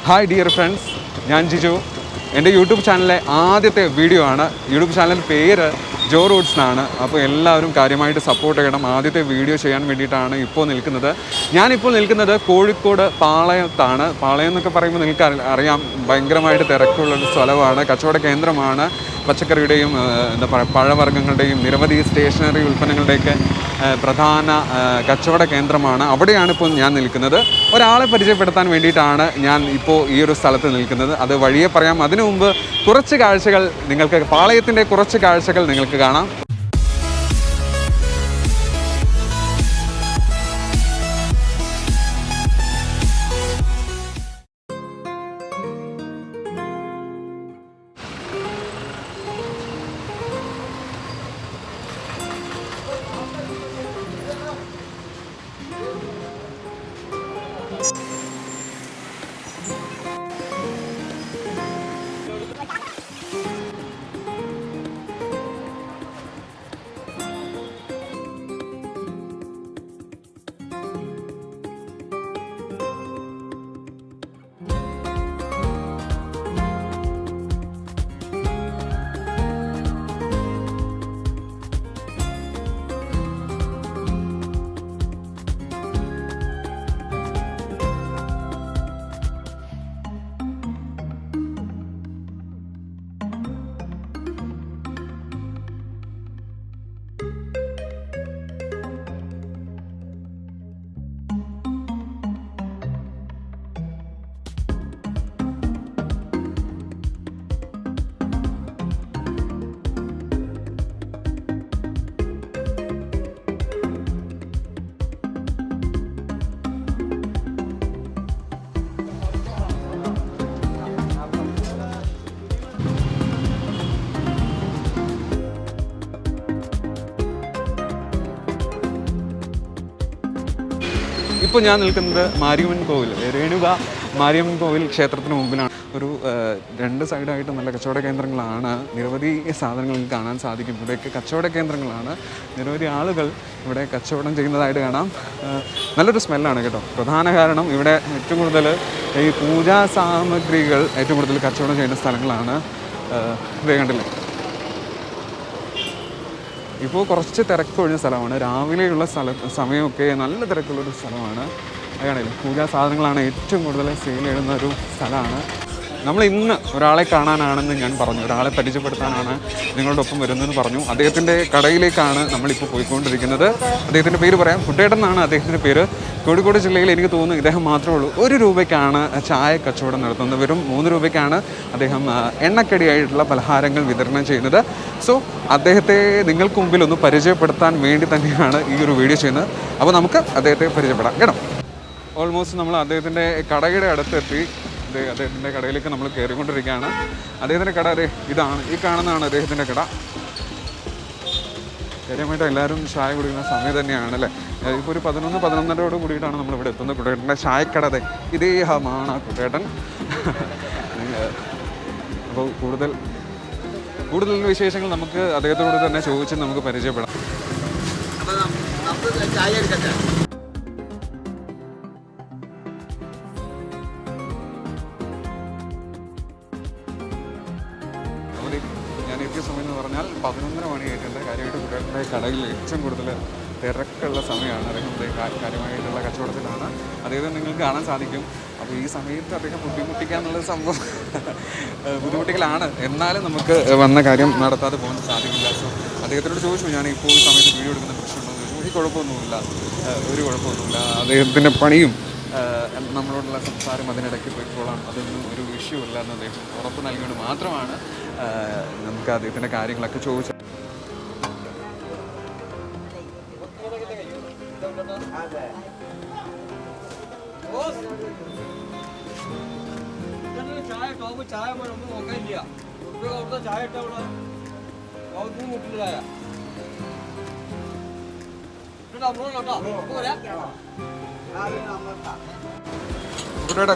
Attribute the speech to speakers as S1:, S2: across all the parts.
S1: Hi dear friends, ഞാൻ ജിജു. എൻ്റെ YouTube ചാനലിലെ ആദ്യത്തെ വീഡിയോ ആണ്. യൂട്യൂബ് ചാനലിൻ്റെ പേര് ജോ റൂട്ട്സ് എന്നാണ്. അപ്പോൾ എല്ലാവരും കാര്യമായിട്ട് സപ്പോർട്ട് ചെയ്യണം. ആദ്യത്തെ വീഡിയോ ചെയ്യാൻ വേണ്ടിയിട്ടാണ് ഇപ്പോൾ നിൽക്കുന്നത്. ഞാനിപ്പോൾ നിൽക്കുന്നത് കോഴിക്കോട് പാളയത്താണ്. പാളയം എന്നൊക്കെ പറയുമ്പോൾ നിങ്ങൾക്ക് അറിയാം, ഭയങ്കരമായിട്ട് തിരക്കുള്ളൊരു സ്ഥലമാണ്, കച്ചവട കേന്ദ്രമാണ്. പച്ചക്കറിയുടെയും എന്താ പറയുക പഴവർഗ്ഗങ്ങളുടെയും നിരവധി സ്റ്റേഷനറി ഉൽപ്പന്നങ്ങളുടെയൊക്കെ പ്രധാന കച്ചവട കേന്ദ്രമാണ്. അവിടെയാണ് ഇപ്പോൾ ഞാൻ നിൽക്കുന്നത്. ഒരാളെ പരിചയപ്പെടുത്താൻ വേണ്ടിയിട്ടാണ് ഞാൻ ഇപ്പോൾ ഈ ഒരു സ്ഥലത്ത് നിൽക്കുന്നത്. അത് വഴിയെ പറയാം. അതിനു മുമ്പ് കുറച്ച് കാഴ്ചകൾ നിങ്ങൾക്ക്, പാളയത്തിൻ്റെ കുറച്ച് കാഴ്ചകൾ നിങ്ങൾക്ക് കാണാം. ഇപ്പോൾ ഞാൻ നിൽക്കുന്നത് മാരിയമ്മൻ കോവിൽ, രേണുക മാരിയമ്മൻ കോവിൽ ക്ഷേത്രത്തിന് മുമ്പിലാണ്. ഒരു രണ്ട് സൈഡായിട്ട് നല്ല കച്ചവട കേന്ദ്രങ്ങളാണ്. നിരവധി സാധനങ്ങൾ കാണാൻ സാധിക്കും. ഇവിടെയൊക്കെ കച്ചവട കേന്ദ്രങ്ങളാണ്. നിരവധി ആളുകൾ ഇവിടെ കച്ചവടം ചെയ്യുന്നതായിട്ട് കാണാം. നല്ലൊരു സ്മെല്ലാണ് കേട്ടോ. പ്രധാന കാരണം ഇവിടെ ഏറ്റവും കൂടുതൽ ഈ പൂജാ സാമഗ്രികൾ ഏറ്റവും കൂടുതൽ കച്ചവടം ചെയ്യുന്ന സ്ഥലങ്ങളാണ്. ഇതേ കണ്ടില്ലേ, ഇപ്പോൾ കുറച്ച് തിരക്കൊഴിഞ്ഞ സ്ഥലമാണ്. രാവിലെയുള്ള സമയമൊക്കെ നല്ല തിരക്കുള്ളൊരു സ്ഥലമാണ്. അതാണല്ലോ, പൂജാ സാധനങ്ങളാണ് ഏറ്റവും കൂടുതൽ സെയിൽ ചെയ്യുന്ന ഒരു സ്ഥലമാണ്. നമ്മൾ ഇന്ന് ഒരാളെ കാണാനാണെന്ന് ഞാൻ പറഞ്ഞു, ഒരാളെ പരിചയപ്പെടുത്താനാണ് നിങ്ങളുടെ ഒപ്പം വരുന്നതെന്ന് പറഞ്ഞു. അദ്ദേഹത്തിൻ്റെ കടയിലേക്കാണ് നമ്മളിപ്പോൾ പോയിക്കൊണ്ടിരിക്കുന്നത്. അദ്ദേഹത്തിൻ്റെ പേര് പറയാം, കുട്ടേട്ടൻ എന്നാണ് അദ്ദേഹത്തിൻ്റെ പേര്. കോഴിക്കോട് ജില്ലയിൽ എനിക്ക് തോന്നുന്നു ഇദ്ദേഹം മാത്രമേ ഉള്ളൂ 1 രൂപയ്ക്കാണ് ചായ കച്ചവടം നടത്തുന്നത്. വെറും 3 രൂപയ്ക്കാണ് അദ്ദേഹം എണ്ണക്കടിയായിട്ടുള്ള പലഹാരങ്ങൾ വിതരണം ചെയ്യുന്നത്. സോ അദ്ദേഹത്തെ നിങ്ങൾക്ക് മുമ്പിൽ ഒന്ന് പരിചയപ്പെടുത്താൻ വേണ്ടി തന്നെയാണ് ഈ ഒരു വീഡിയോ ചെയ്യുന്നത്. അപ്പോൾ നമുക്ക് അദ്ദേഹത്തെ പരിചയപ്പെടാം കേട്ടോ. ഓൾമോസ്റ്റ് നമ്മൾ അദ്ദേഹത്തിൻ്റെ കടയുടെ അടുത്തെത്തി. അദ്ദേഹത്തിൻ്റെ കടയിലേക്ക് നമ്മൾ കയറിക്കൊണ്ടിരിക്കുകയാണ്. അദ്ദേഹത്തിൻ്റെ കട ഇതാണ്, ഈ കാണുന്നതാണ് അദ്ദേഹത്തിൻ്റെ കട. കാര്യമായിട്ട് എല്ലാവരും ചായ കുടിക്കുന്ന സമയം തന്നെയാണ് അല്ലേ. ഇപ്പോൾ ഒരു 11-11:30 കൂടിയിട്ടാണ് നമ്മളിവിടെ എത്തുന്നത്. കുട്ടേട്ടൻ്റെ ചായക്കട ഇദ്ദേഹമാണ് കുട്ടേട്ടൻ. അപ്പോൾ കൂടുതൽ വിശേഷങ്ങൾ നമുക്ക് അദ്ദേഹത്തോട് തന്നെ ചോദിച്ച് നമുക്ക് പരിചയപ്പെടാം. ഞാൻ എത്തിയ സമയം എന്ന് പറഞ്ഞാൽ 11:30 മണിയായിട്ടുണ്ട്. കാര്യമായിട്ട് കുട്ടേട്ടൻ്റെ കടയിൽ ഏറ്റവും കൂടുതൽ തിരക്കുള്ള സമയമാണ്. അദ്ദേഹത്തിൻ്റെ കാര്യമായിട്ടുള്ള കച്ചവടത്തിലാണ്. അദ്ദേഹത്തെ നിങ്ങൾക്ക് കാണാൻ സാധിക്കും. അപ്പോൾ ഈ സമയത്ത് അദ്ദേഹം ബുദ്ധിമുട്ടിക്കാന്നുള്ളത് സംഭവം ബുദ്ധിമുട്ടിക്കലാണ്. എന്നാലും നമുക്ക് വന്ന കാര്യം നടത്താതെ പോകാൻ സാധിക്കില്ല. സോ അദ്ദേഹത്തിനോട് ചോദിച്ചു, ഞാൻ ഇപ്പോൾ ഈ സമയത്ത് വീഡിയോ എടുക്കുന്ന പ്രശ്നമുണ്ടോ എന്ന് ചോദിച്ചു. ഈ കുഴപ്പമൊന്നുമില്ല, ഒരു കുഴപ്പമൊന്നുമില്ല. അദ്ദേഹത്തിൻ്റെ പണിയും നമ്മളോടുള്ള സംസാരം അതിനിടയ്ക്ക് പോയിക്കോളാം, അതൊന്നും ഒരു ഇഷ്യൂ ഇല്ല എന്ന് അദ്ദേഹം ഉറപ്പ് നൽകിക്കൊണ്ട് മാത്രമാണ് നമുക്ക് അദ്ദേഹത്തിൻ്റെ കാര്യങ്ങളൊക്കെ ചോദിച്ചത്. ചായ നോക്കാനില്ല, ചായ ഇട്ടവിടെ മുട്ടിലായ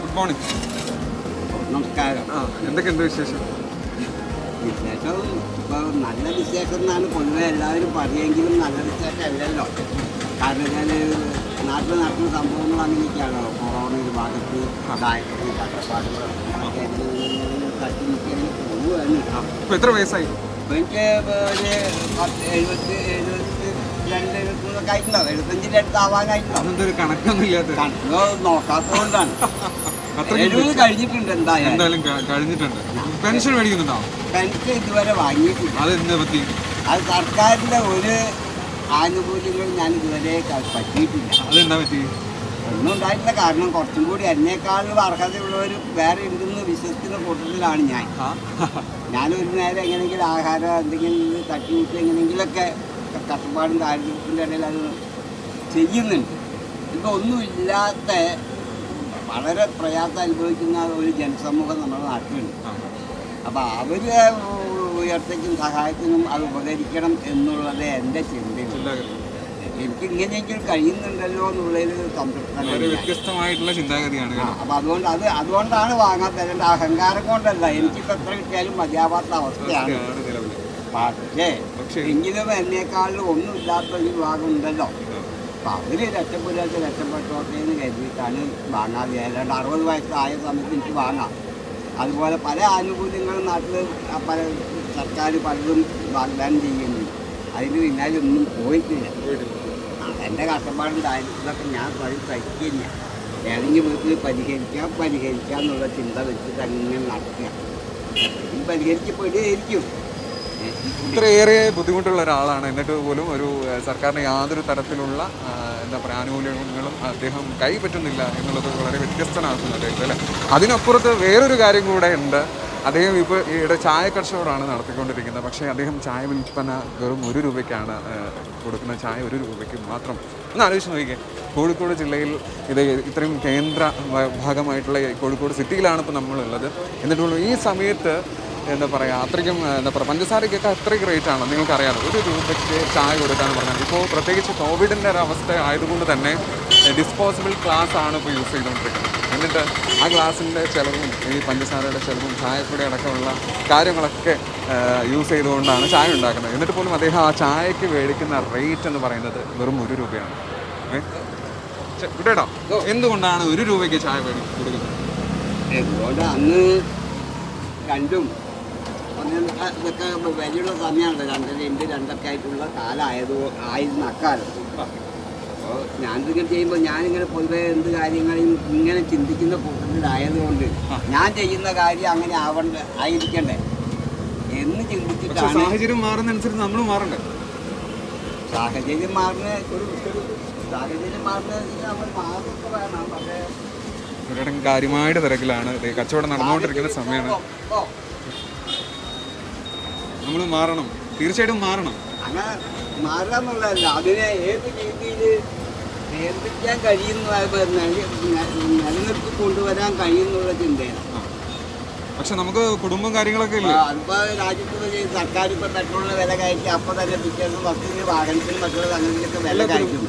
S1: ഗുഡ് മോർണിംഗ്.
S2: നമസ്കാരം.
S1: എന്തൊക്കെയുണ്ട് വിശേഷം?
S2: വിശേഷം ഇപ്പോൾ നല്ല വിശേഷം എന്നാണ് പൊതുവെ എല്ലാവരും പറയുമെങ്കിലും നല്ല വിശേഷം അല്ലല്ലോ. കാരണം ഞാൻ നാട്ടിൽ നടക്കുന്ന സംഭവങ്ങൾ അങ്ങനെയൊക്കെയാണോ? കൊറോണ ഒരു ഭാഗത്ത് ഉണ്ടായിരുന്നു, കഷ്ടപ്പാടുകൾ തട്ടി നിൽക്കാൻ പോവുകയാണ്.
S1: ഇപ്പൊ എത്ര വയസ്സായി?
S2: എനിക്ക് ഒരു 72-73 ആയിട്ടുണ്ടാവും. 75-ന്റെ അടുത്ത് ആവാനായിട്ടുണ്ടാവും.
S1: അതെന്തൊരു കണക്കൊന്നും ഇല്ലാത്ത
S2: നോക്കാത്തതുകൊണ്ടാണ്. 70 കഴിഞ്ഞിട്ടുണ്ട്.
S1: എന്തായാലും കഴിഞ്ഞിട്ടുണ്ട്. പെൻഷൻ മേടിക്കുന്നുണ്ടോ?
S2: പെൻഷൻ ഇതുവരെ വാങ്ങിയിട്ടില്ല.
S1: അതെന്താ പറ്റി?
S2: അത് സർക്കാരിന്റെ ഒരു ആനുകൂല്യങ്ങൾ ഞാൻ ഇതുവരെ പറ്റിയിട്ടില്ല.
S1: അതെന്താ പറ്റി?
S2: ഒന്നും ഉണ്ടായിട്ടില്ല. കാരണം കുറച്ചും കൂടി എന്നേക്കാളും അർഹതയുള്ളവർ വേറെ ഉണ്ടെന്ന് വിശ്വസിക്കുന്ന കൂട്ടത്തിലാണ് ഞാൻ. ഞാനൊരു നേരം എങ്ങനെയെങ്കിലും ആഹാരം എന്തെങ്കിലും തട്ടിമുട്ടി എങ്ങനെയെങ്കിലുമൊക്കെ കഷ്ടപ്പാടും ദാരിദ്ര്യത്തിൻ്റെ ഇടയിൽ അത് ചെയ്യുന്നുണ്ട്. ഇപ്പം ഒന്നുമില്ലാത്ത വളരെ പ്രയാസം അനുഭവിക്കുന്ന ഒരു ജനസമൂഹം നമ്മുടെ നാട്ടിലുണ്ട്. അപ്പോൾ അവർ ഉയർച്ചയ്ക്കും സഹായത്തിനും അത് ഉപകരിക്കണം എന്നുള്ളത് എൻ്റെ ചിന്തയില്ല. എനിക്ക് ഇങ്ങനെയെങ്കിലും കഴിയുന്നുണ്ടല്ലോ എന്നുള്ളൊരു സംതൃപ്തി.
S1: വ്യത്യസ്തമായിട്ടുള്ള ചിന്താഗതിയാണ്.
S2: അപ്പം അതുകൊണ്ടാണ് വാങ്ങാൻ തരേണ്ട. അഹങ്കാരം കൊണ്ടല്ല. എനിക്കിപ്പോൾ എത്ര കിട്ടിയാലും മതിയാവാത്ത അവസ്ഥയാണ്. പക്ഷേ എങ്കിലും എന്നേക്കാളും ഒന്നുമില്ലാത്ത ഒരു വിഭാഗം ഉണ്ടല്ലോ. അപ്പം അവർ രക്ഷപ്പെട്ടോട്ടെ എന്ന് കരുതിയിട്ടാണ് വാങ്ങാതെ. അല്ലാണ്ട് 60 വയസ്സായ സമയത്ത് എനിക്ക് വാങ്ങാം. അതുപോലെ പല ആനുകൂല്യങ്ങളും നാട്ടിൽ പല സർക്കാർ പലതും വാഗ്ദാനം ചെയ്യുന്നുണ്ട്. അതിന് പിന്നാലെ ഒന്നും പോയിട്ടില്ല. എൻ്റെ കഷ്ടപ്പാടും ദാരിദ്ര്യത്തിലൊക്കെ ഞാൻ സഹിക്കില്ല. ഏതെങ്കിലും വീട്ടിൽ പരിഹരിക്കാം എന്നുള്ള ചിന്ത വെച്ചിട്ട് അങ്ങനെ നടക്കുക. പരിഹരിക്കപ്പെടുകയായിരിക്കും.
S1: ഇത്രയേറെ ബുദ്ധിമുട്ടുള്ള ഒരാളാണ്. എന്നിട്ട് പോലും ഒരു സർക്കാരിന് യാതൊരു തരത്തിലുള്ള എന്താ പറയുക ആനുകൂല്യങ്ങളും അദ്ദേഹം കൈപ്പറ്റുന്നില്ല എന്നുള്ളത് വളരെ വ്യത്യസ്തനാക്കുന്നു അദ്ദേഹത്തെ, അല്ലേ? അതിനപ്പുറത്ത് വേറൊരു കാര്യം കൂടെ ഉണ്ട്. അദ്ദേഹം ഇപ്പോൾ ഈയിടെ ചായ കച്ചവടമാണ് നടത്തിക്കൊണ്ടിരിക്കുന്നത്. പക്ഷേ അദ്ദേഹം ചായ വിൽപ്പന വെറും 1 രൂപയ്ക്കാണ് കൊടുക്കുന്ന. ചായ 1 രൂപയ്ക്ക് മാത്രം. ഒന്ന് ആലോചിച്ച് നോക്കിക്കേ. കോഴിക്കോട് ജില്ലയിൽ ഇത് ഇത്രയും കേന്ദ്ര ഭാഗമായിട്ടുള്ള കോഴിക്കോട് സിറ്റിയിലാണ് ഇപ്പോൾ നമ്മളുള്ളത്. എന്നിട്ടുള്ള ഈ സമയത്ത് എന്താ പറയുക അത്രയ്ക്കും എന്താ പറയുക പഞ്ചസാരയ്ക്കൊക്കെ അത്രയ്ക്ക് റേറ്റാണ്. നിങ്ങൾക്കറിയാമോ? 1 രൂപയ്ക്ക് ചായ കൊടുക്കാമെന്ന് പറഞ്ഞാൽ ഇപ്പോൾ പ്രത്യേകിച്ച് കോവിഡിൻ്റെ ഒരു അവസ്ഥ ആയതുകൊണ്ട് തന്നെ ഡിസ്പോസിബിൾ ഗ്ലാസ് ആണ് ഇപ്പോൾ യൂസ് ചെയ്തുകൊണ്ടിരിക്കുന്നത്. എന്നിട്ട് ആ ഗ്ലാസിൻ്റെ ചിലവും ഈ പഞ്ചസാരയുടെ ചിലവും ചായപ്പൊടി അടക്കമുള്ള കാര്യങ്ങളൊക്കെ യൂസ് ചെയ്തുകൊണ്ടാണ് ചായ ഉണ്ടാക്കുന്നത്. എന്നിട്ട് പോലും അദ്ദേഹം ആ ചായക്ക് മേടിക്കുന്ന റേറ്റ് എന്ന് പറയുന്നത് വെറും 1 രൂപയാണ്. ഇവിടെടാ എന്തുകൊണ്ടാണ് 1 രൂപയ്ക്ക് ചായ കൊടുക്കുന്നത്?
S2: എന്തുകൊണ്ട് അന്ന് രണ്ടും ഇതൊക്കെ വലിയുള്ള സമയമാണല്ലോ. 2 ആയിട്ടുള്ള കാലമായിരുന്നു അക്കാലം. അപ്പോൾ ഞാനിങ്ങനെ ചെയ്യുമ്പോൾ ഞാനിങ്ങനെ പൊതുവെ എന്ത് കാര്യങ്ങളെയും ഇങ്ങനെ ചിന്തിക്കുന്ന കൂട്ടത്തിലായതുകൊണ്ട് ഞാൻ ചെയ്യുന്ന കാര്യം അങ്ങനെ ആയിരിക്കണ്ടേ എന്ന് ചിന്തിച്ചിട്ടാണ്.
S1: സാഹചര്യം മാറുന്നതനുസരിച്ച് നമ്മൾ മാറണ്ടേ?
S2: സാഹചര്യം മാറുന്ന നമ്മൾ മാറുക വേണം. പക്ഷേ
S1: ഒരിടം കാര്യമായിട്ട് തിരക്കിലാണ്. കച്ചവടം നടന്നുകൊണ്ടിരിക്കുന്ന സമയമാണ്. നമ്മൾ മാറണം, തീർച്ചയായിട്ടും മാറണം.
S2: അങ്ങനെ മാറുക എന്നുള്ളതല്ല, അതിനെ ഏത് രീതിയിൽ നിയന്ത്രിക്കാൻ കഴിയുന്ന നിലനിർത്തി കൊണ്ടുവരാൻ കഴിയുന്നുള്ള ചിന്തയാണ്.
S1: പക്ഷെ നമുക്ക് കുടുംബം കാര്യങ്ങളൊക്കെ ഇല്ല.
S2: അതിപ്പോൾ രാജ്യത്ത് സർക്കാർ ഇപ്പോൾ പെട്രോളിന് വില കയറ്റി അപ്പോൾ തന്നെ പിറ്റേന്ന് ബസ്സിന് വാഹനത്തിന് മറ്റുള്ള അങ്ങനെയൊക്കെ വില കയറ്റും.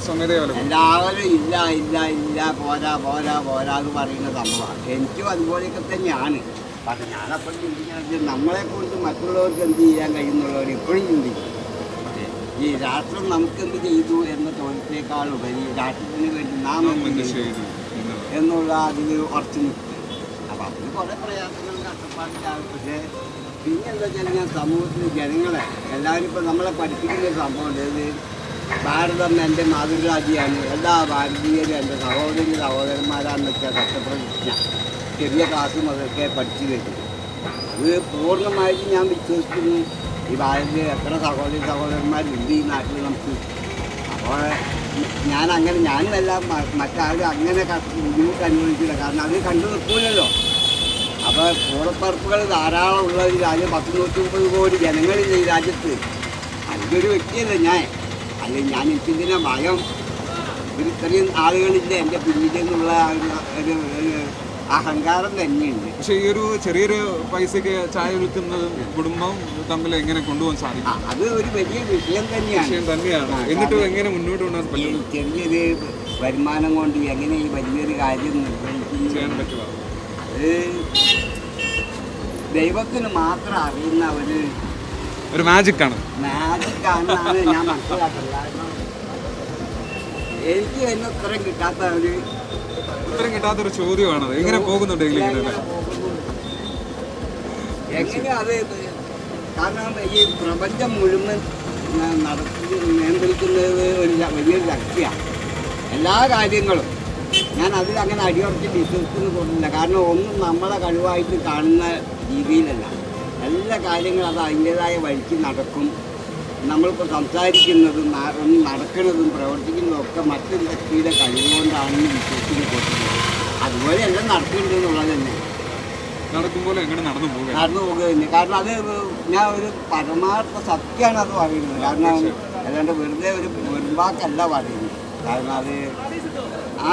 S2: എല്ലാവരും ഇല്ല ഇല്ല ഇല്ല പോരാ പോരാ പോരാ എന്ന് പറയുന്ന സംഭവമാണ്. എനിക്കും അതുപോലെയൊക്കെ തന്നെയാണ്. പക്ഷെ ഞാനപ്പോൾ ചിന്തിക്കുന്നത് നമ്മളെ കൊണ്ട് മറ്റുള്ളവർക്ക് എന്ത് ചെയ്യാൻ കഴിയുന്നുള്ളവർ ഇപ്പോഴും ചിന്തിക്കും. ഈ രാഷ്ട്രം നമുക്കെന്ത് ചെയ്തു എന്ന തോന്നത്തേക്കാളുപരി രാഷ്ട്രത്തിന് വേണ്ടി നാം എന്ത് ചെയ്തു എന്നുള്ള അതിൽ ഉറച്ചു നിൽക്കും. അപ്പം അതിന് കുറേ പ്രയാസങ്ങളും കഷ്ടപ്പാടിലാണ്. പക്ഷേ പിന്നെ എന്താ വെച്ചാൽ ഞാൻ സമൂഹത്തിൽ ജനങ്ങളെ എല്ലാവരും ഇപ്പോൾ നമ്മളെ പഠിപ്പിക്കുന്ന ഒരു സംഭവമുണ്ട്. ഇത് ഭാരതം എൻ്റെ മാതൃരാജ്യമാണ്, എല്ലാ ഭാരതീയരും എൻ്റെ സഹോദരന്മാരാണെന്നൊക്കെ സത്യപ്രതിജ്ഞ ചെറിയ ക്ലാസ് മുതലൊക്കെ പഠിച്ചു വരുന്നത്. അത് പൂർണ്ണമായിട്ട് ഞാൻ വിശ്വസിക്കുന്നു. ഈ ഭാരതത്തിൽ എത്ര സഹോദരന്മാരുണ്ട് ഈ നാട്ടിൽ നമുക്ക്. അപ്പോൾ ഞാനല്ല മറ്റാരും അങ്ങനെ ബുദ്ധിമുട്ട് അനുഭവിക്കില്ല. കാരണം അത് കണ്ടു നിൽക്കൂലല്ലോ. അപ്പോൾ കൂടപ്പറപ്പുകൾ ധാരാളം ഉള്ള ഒരു രാജ്യം, 130 കോടി ജനങ്ങളില്ല ഈ രാജ്യത്ത്. അതിൻ്റെ ഒരു വ്യക്തിയല്ല ഞാൻ. അല്ലെങ്കിൽ എനിക്കിതിനെ ഭയം. ഇത്രയും ആളുകളില്ല എൻ്റെ പിന്നിലെന്നുള്ള ഒരു അഹങ്കാരം തന്നെയുണ്ട്.
S1: പക്ഷേ ഈ ഒരു ചെറിയൊരു പൈസക്ക് ചായ വിൽക്കുന്നതും കുടുംബം തമ്മിൽ എങ്ങനെ കൊണ്ടുപോകാൻ സാധിക്കും?
S2: അത് ഒരു വലിയ വിഷയം തന്നെയാണ്.
S1: എന്നിട്ട് എങ്ങനെ മുന്നോട്ട് കൊണ്ടുപോകാൻ പറ്റും?
S2: ചെറിയൊരു വരുമാനം കൊണ്ട് എങ്ങനെ ഈ വലിയൊരു കാര്യം
S1: ചെയ്യാൻ പറ്റുക?
S2: അത് ദൈവത്തിന് മാത്രം അറിയുന്ന ഒരു
S1: മാജിക്കാണ്
S2: ഞാൻ മനസ്സിലാക്കുന്നത്. എനിക്ക് തന്നെ ഉത്തരം
S1: കിട്ടാത്തൊരു ചോദ്യമാണത്. എങ്ങനെ പോകുന്നുണ്ട്
S2: എങ്ങനെയാ അത്? കാരണം ഈ പ്രപഞ്ചം മുഴുവൻ നിയന്ത്രിക്കുന്നത് വലിയൊരു ശക്തിയാണ്. എല്ലാ കാര്യങ്ങളും ഞാൻ അതിലങ്ങനെ അടിയുറച്ച് വിശ്വസിക്കുന്നു തോന്നുന്നില്ല. കാരണം ഒന്നും നമ്മളെ കഴിവായിട്ട് കാണുന്ന രീതിയിലല്ല. എല്ലാ കാര്യങ്ങളും അത് അതിൻ്റേതായ വഴിക്ക് നടക്കും. നമ്മളിപ്പോൾ സംസാരിക്കുന്നതും നടക്കുന്നതും പ്രവർത്തിക്കുന്നതും ഒക്കെ മറ്റൊരു ശക്തിയുടെ കഴിവുകൊണ്ടാണെന്ന് വിശ്വസിക്കുന്നു തോന്നുന്നത്. അതുപോലെ എല്ലാം നടക്കുന്നുണ്ട് എന്നുള്ളത് തന്നെ.
S1: നടക്കുമ്പോൾ എങ്ങനെ നടന്നു
S2: പോകുക തന്നെ. കാരണം അത് ഞാൻ ഒരു പരമാർത്ഥ സത്യമാണ് അത് പറയുന്നത്. കാരണം അല്ലാണ്ട് വെറുതെ ഒരു വെറുവാക്കല്ല പറയുന്നത്. കാരണം അത് ആ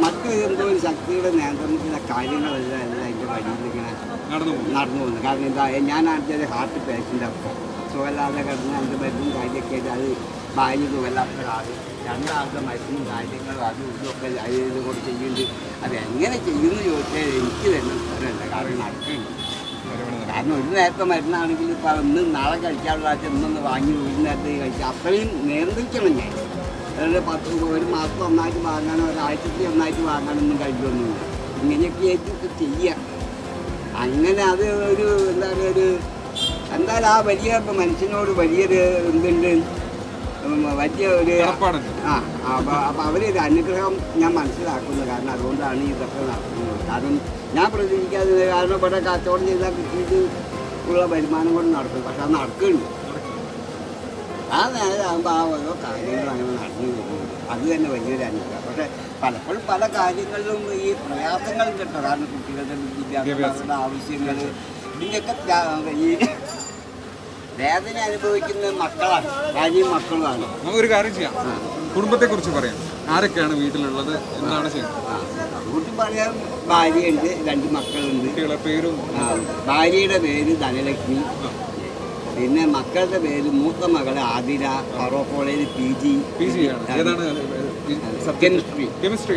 S2: മറ്റു എന്തോ ഒരു ശക്തിയുടെ നിയന്ത്രണത്തിലെ കാര്യങ്ങളെല്ലാം അതിൻ്റെ വഴിയിൽ ഇങ്ങനെ നടന്നു പോകുന്നു. കാരണം എന്താ, ഞാൻ ആദ്യം ഹാർട്ട് പേഷ്യൻ്റ് അപ്പം സുഖമില്ലാതെ കിടന്ന് അതിൻ്റെ മരുന്നും കാര്യമൊക്കെ ആയിട്ട് അത് ഭാര്യ സുഖമില്ലാത്ത ആള്, രണ്ടാളുടെ മരുന്നും കാര്യങ്ങളും അതും ഇതൊക്കെ ഇത് കൊണ്ട് ചെയ്യുന്നുണ്ട്. അത് എങ്ങനെ ചെയ്യുമെന്ന് ചോദിച്ചാൽ എനിക്ക് തന്നെ ഉത്തരമല്ല. കാരണം നടക്കുന്നുണ്ട്. കാരണം ഒരു നേരത്തെ മരുന്നാണെങ്കിൽ ഇപ്പോൾ ഇന്ന് നാളെ കഴിക്കാനുള്ള ഇന്നൊന്ന് വാങ്ങി ഒരു നേരത്തെ കഴിച്ചാൽ അത്രയും നിയന്ത്രിക്കണം ഞാൻ. അതായത് ഒരു മാസം ഒന്നായിട്ട് വാങ്ങാനോ ഒരാഴ്ചയ്ക്ക് ഒന്നായിട്ട് വാങ്ങാനൊന്നും കഴിയുമൊന്നുമില്ല. ഇങ്ങനെയൊക്കെ ആയിട്ടൊക്കെ ചെയ്യാം. അങ്ങനെ അത് ഒരു എന്താ പറയുക, ഒരു എന്തായാലും ആ വലിയ മനുഷ്യനോട് വലിയൊരു എന്തുണ്ട്, വലിയ ഒരു അപ്പോൾ അവരൊരു അനുഗ്രഹം ഞാൻ മനസ്സിലാക്കുന്നു. കാരണം അതുകൊണ്ടാണ് ഇതൊക്കെ നടത്തുന്നത്. കാരണം ഞാൻ പ്രതീക്ഷിക്കാതെ, കാരണം ഇവിടെ കച്ചവടം ചെയ്താൽ കിട്ടിയിട്ട് ഉള്ള വരുമാനം കൊണ്ട് നടക്കും. പക്ഷെ അത് നടക്കുന്നുണ്ട്. ആ നേരമാകുമ്പോൾ ആ ഓരോ കാര്യങ്ങൾ അങ്ങനെ നടന്നു വരുന്നുണ്ട്. അത് തന്നെ വലിയൊരു അനുഗ്രഹം. പക്ഷേ പലപ്പോഴും പല കാര്യങ്ങളിലും ഈ പ്രയാസങ്ങളും കിട്ടും. കാരണം കുട്ടികളുടെ വിദ്യാഭ്യാസങ്ങളുടെ ആവശ്യങ്ങൾ ഇതിൻ്റെയൊക്കെ ഈ വേദന അനുഭവിക്കുന്ന മക്കളാണ്, ഭാര്യയും മക്കളുമാണ്.
S1: നമുക്കൊരു കാര്യം ചെയ്യാം, കുടുംബത്തെക്കുറിച്ച് പറയാം. ആരൊക്കെയാണ് വീട്ടിലുള്ളത്, എന്താണ് ചെയ്യുന്നത്?
S2: വീട്ടിൽ പറയാൻ ഭാര്യയുണ്ട്, 2 മക്കളുണ്ട്.
S1: പേരും?
S2: ഭാര്യയുടെ പേര് ധനലക്ഷ്മി. പിന്നെ മക്കളുടെ പേര് മൂത്ത മകള് ആതിര, ഫറൂഖ് കോളേജിൽ PG കെമിസ്ട്രി.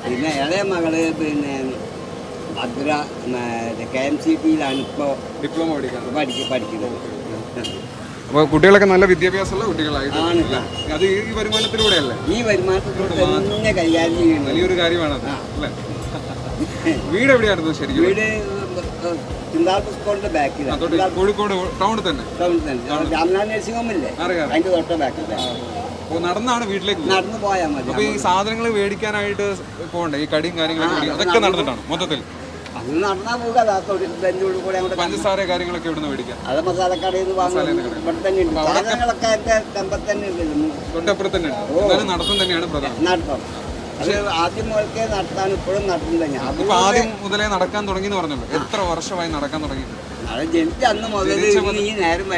S2: പിന്നെ ഇളയ മകള് പിന്നെ ഭദ്ര KMCTയിലാണ് ഇപ്പോൾ ഡിപ്ലോമ പഠിക്കുന്നത്.
S1: അപ്പോൾ കുട്ടികളൊക്കെ നല്ല വിദ്യാഭ്യാസമുള്ള കുട്ടികളായിട്ടാണ്. അത് ഈ വരുമാനത്തിലൂടെയല്ലേ?
S2: ഈ വരുമാനത്തിലൂടെ തന്നെ കൈകാര്യം ചെയ്യുന്നത്
S1: വലിയൊരു കാര്യമാണത് അല്ലേ? വീട് എവിടെയായിരുന്നു ശരിക്കും?
S2: വീട് സ്കൂളിന്റെ ബാക്കിലാണ്,
S1: കോഴിക്കോട് ടൗണിൽ തന്നെ.
S2: രാമനാഥ് നഴ്സിംഗ് ഹോമില്ലേ, അതിന്റെ തൊട്ട ബാക്കിലാണ്.
S1: നടന്നാണ് വീട്ടിലേക്ക്
S2: നടന്നു പോയാൽ മതി.
S1: അപ്പൊ ഈ സാധനങ്ങൾ മേടിക്കാനായിട്ട് പോകണ്ടേ, ഈ കടിയും കാര്യങ്ങളൊക്കെ അതൊക്കെ നടന്നിട്ടാണ് മൊത്തത്തിൽ?
S2: അത് നടന്നാ പോകുക.
S1: പഞ്ചസാര കാര്യങ്ങളൊക്കെ ഇവിടുന്ന് മേടിക്കാം.
S2: അത് മസാലക്കടയിൽ നിന്ന് വാങ്ങും. ഇവിടെ തന്നെ ഉണ്ട് സാധനങ്ങളൊക്കെ. തന്നെ ഉണ്ട്,
S1: തൊട്ടപ്പുറത്ത് തന്നെ ഉണ്ട്. നടത്തം തന്നെയാണ് പ്രധാനം.
S2: നടത്തം അത് ആദ്യം മുതൽക്കേ നടത്താൻ ഇപ്പോഴും നടത്തും തന്നെയാണ്.
S1: അതിപ്പോ ആദ്യം മുതലേ നടക്കാൻ തുടങ്ങി എന്ന് പറഞ്ഞല്ലോ. എത്ര വർഷമായി നടക്കാൻ തുടങ്ങിയിട്ട്?
S2: ജനിച്ച അന്ന് മുതൽ ഈ നേരം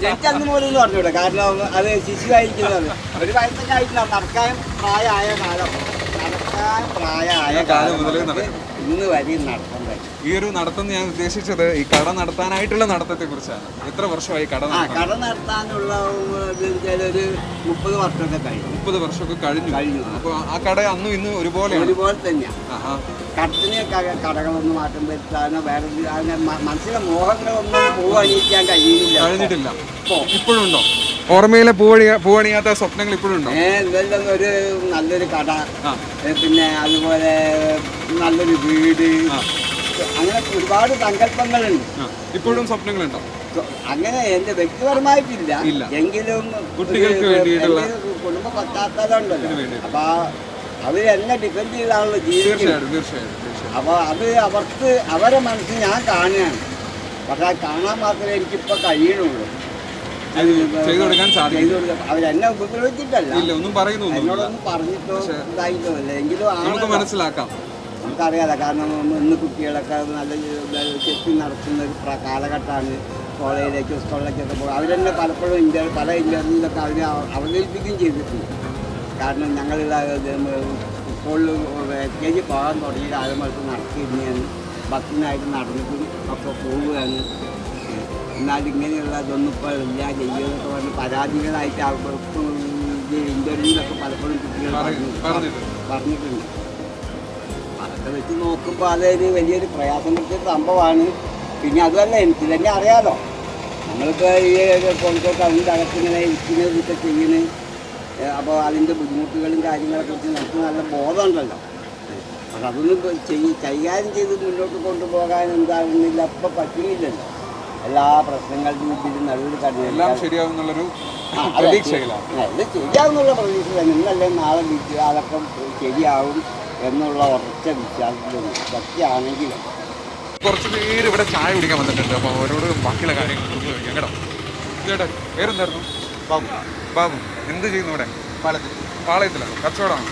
S2: ജനിച്ച അന്ന് മുതൽ എന്ന് പറഞ്ഞൂടെ. കാരണം അത് ശിശുവായിരിക്കുന്നത് ഒരു വയസ്സൊക്കെ ആയിട്ട് നടക്കാൻ പ്രായമായ കാലം മുതലേ ഇന്ന് വരെയും നടത്താൻ പറ്റും.
S1: ഈ ഒരു നടത്തം ഞാൻ ഉദ്ദേശിച്ചത് ഈ കട നടത്താനായിട്ടുള്ള നടത്തത്തെ കുറിച്ചാണ്. എത്ര വർഷമായി കട
S2: നടത്താനുള്ള ഒരു 30 വർഷമൊക്കെ കഴിഞ്ഞു.
S1: 30 വർഷമൊക്കെ കഴിഞ്ഞു. അപ്പോൾ ആ കട അന്നും ഇന്നും ഒരുപോലെ
S2: തന്നെയാണ്. കടത്തിന് കടകളൊന്നും മാറ്റം വരുത്താനോ വേറെ മനസ്സിലെ മോഹങ്ങളൊന്നും പൂവണിയിക്കാൻ
S1: കഴിഞ്ഞിട്ടില്ല. ഇപ്പോഴുണ്ടോ ഓർമ്മയിലെ പൂവണിയാത്ത സ്വപ്നങ്ങൾ ഇപ്പോഴുണ്ടോ?
S2: ഇതെല്ലാം ഒരു നല്ലൊരു കട, പിന്നെ അതുപോലെ നല്ലൊരു വീട്, അങ്ങനെ ഒരുപാട് സങ്കല്പങ്ങളുണ്ട്.
S1: ഇപ്പോഴും സ്വപ്നങ്ങളുണ്ടോ?
S2: അങ്ങനെ എന്റെ വ്യക്തിപരമായിട്ടില്ല, എങ്കിലും
S1: കുട്ടികൾക്ക് വേണ്ടിയിട്ടുള്ള
S2: കുടുംബ പശ്ചാത്തലം ഉണ്ടല്ലോ. അപ്പൊ അവരെന്നെ ഡിപ്പെൻഡ് ചെയ്താണല്ലോ ജീവിക്കുന്നത്. അപ്പൊ അത് അവർക്ക് അവരെ മനസ്സിൽ ഞാൻ കാണുകയാണ്. പക്ഷെ അത് കാണാൻ മാത്രമേ എനിക്കിപ്പോ കഴിയണുള്ളൂ. അവരെന്നെ ഉപദ്രവിച്ചിട്ടല്ല, എന്നോടൊന്നും പറഞ്ഞിട്ടോ ഇതായിട്ടോ അല്ല. എങ്കിലും
S1: മനസ്സിലാക്കാം,
S2: നമുക്കറിയാലോ. കാരണം ഇന്ന് കുട്ടികളൊക്കെ നല്ല ചെത്തി നടത്തുന്ന ഒരു കാലഘട്ടമാണ്. കോളേജിലേക്കും സ്കൂളിലേക്കൊക്കെ പോകും. അവരെന്നെ പലപ്പോഴും പല ഇൻ്റർവ്യൂവിലൊക്കെ അവർ അവതരിപ്പിക്കുകയും ചെയ്തിട്ടുണ്ട്. കാരണം ഞങ്ങൾ സ്കൂളിൽ LKG പോകാൻ തുടങ്ങി ആദ്യമൊക്കെ നടത്തിയിരുന്നതാണ്. ബസ്സിനായിട്ട് നടന്നിട്ടും ഒക്കെ പോവുകയാണ്. എന്നാൽ ഇങ്ങനെയുള്ള ഇതൊന്നും ഇപ്പോൾ ഇല്ല, ചെയ്യുമെന്നൊക്കെ പറഞ്ഞ് പരാതികളായിട്ട് ഇൻ്റർവ്യൂവിലൊക്കെ പലപ്പോഴും കുട്ടികൾ പറഞ്ഞിട്ടുണ്ട്. അതൊക്കെ വെച്ച് നോക്കുമ്പോൾ അതൊരു വലിയൊരു പ്രയാസം പിടിച്ച സംഭവമാണ്. പിന്നെ അതുമല്ല, എനിക്ക് തന്നെ അറിയാലോ, നമ്മളിപ്പോൾ ഈ കോഴിക്കോട് അതിൻ്റെ അകത്ത് ഇങ്ങനെ ഇരിക്കുന്നത് ചെയ്യുന്നത് അപ്പോൾ അതിൻ്റെ ബുദ്ധിമുട്ടുകളും കാര്യങ്ങളെ കുറിച്ച് നമുക്ക് നല്ല ബോധമുണ്ടല്ലോ. പക്ഷെ അതൊന്നും കൈകാര്യം ചെയ്ത് മുന്നോട്ട് കൊണ്ടുപോകാൻ എന്താകുന്നില്ല, ഇപ്പം പറ്റുന്നില്ലല്ലോ. എല്ലാ പ്രശ്നങ്ങളുടെയും ഇതിൽ നല്ലൊരു
S1: എല്ലാം ശരിയാവുന്നുള്ളൊരു
S2: ഇത് ശരിയാവുന്നുള്ള പ്രതീക്ഷ തന്നെ. ഇന്നല്ലേ നാളെ അതൊക്കെ ശരിയാവും എന്നുള്ള ഉറച്ച വിശ്വാസത്തിലുണ്ട്. സത്യമാണെങ്കിലും
S1: കുറച്ച് പേര് ഇവിടെ ചായ കുടിക്കാൻ വന്നിട്ടുണ്ട്. അപ്പോൾ അവരോട് ബാക്കിയുള്ള കാര്യങ്ങൾ ചോദിക്കാം കേട്ടോ. ചേട്ടാ പേരെന്തായിരുന്നു?
S2: ബാബു.
S1: ബാബു എന്ത് ചെയ്യുന്നു ഇവിടെ? പാളയത്തിലാണ്. കച്ചവടമാണ്.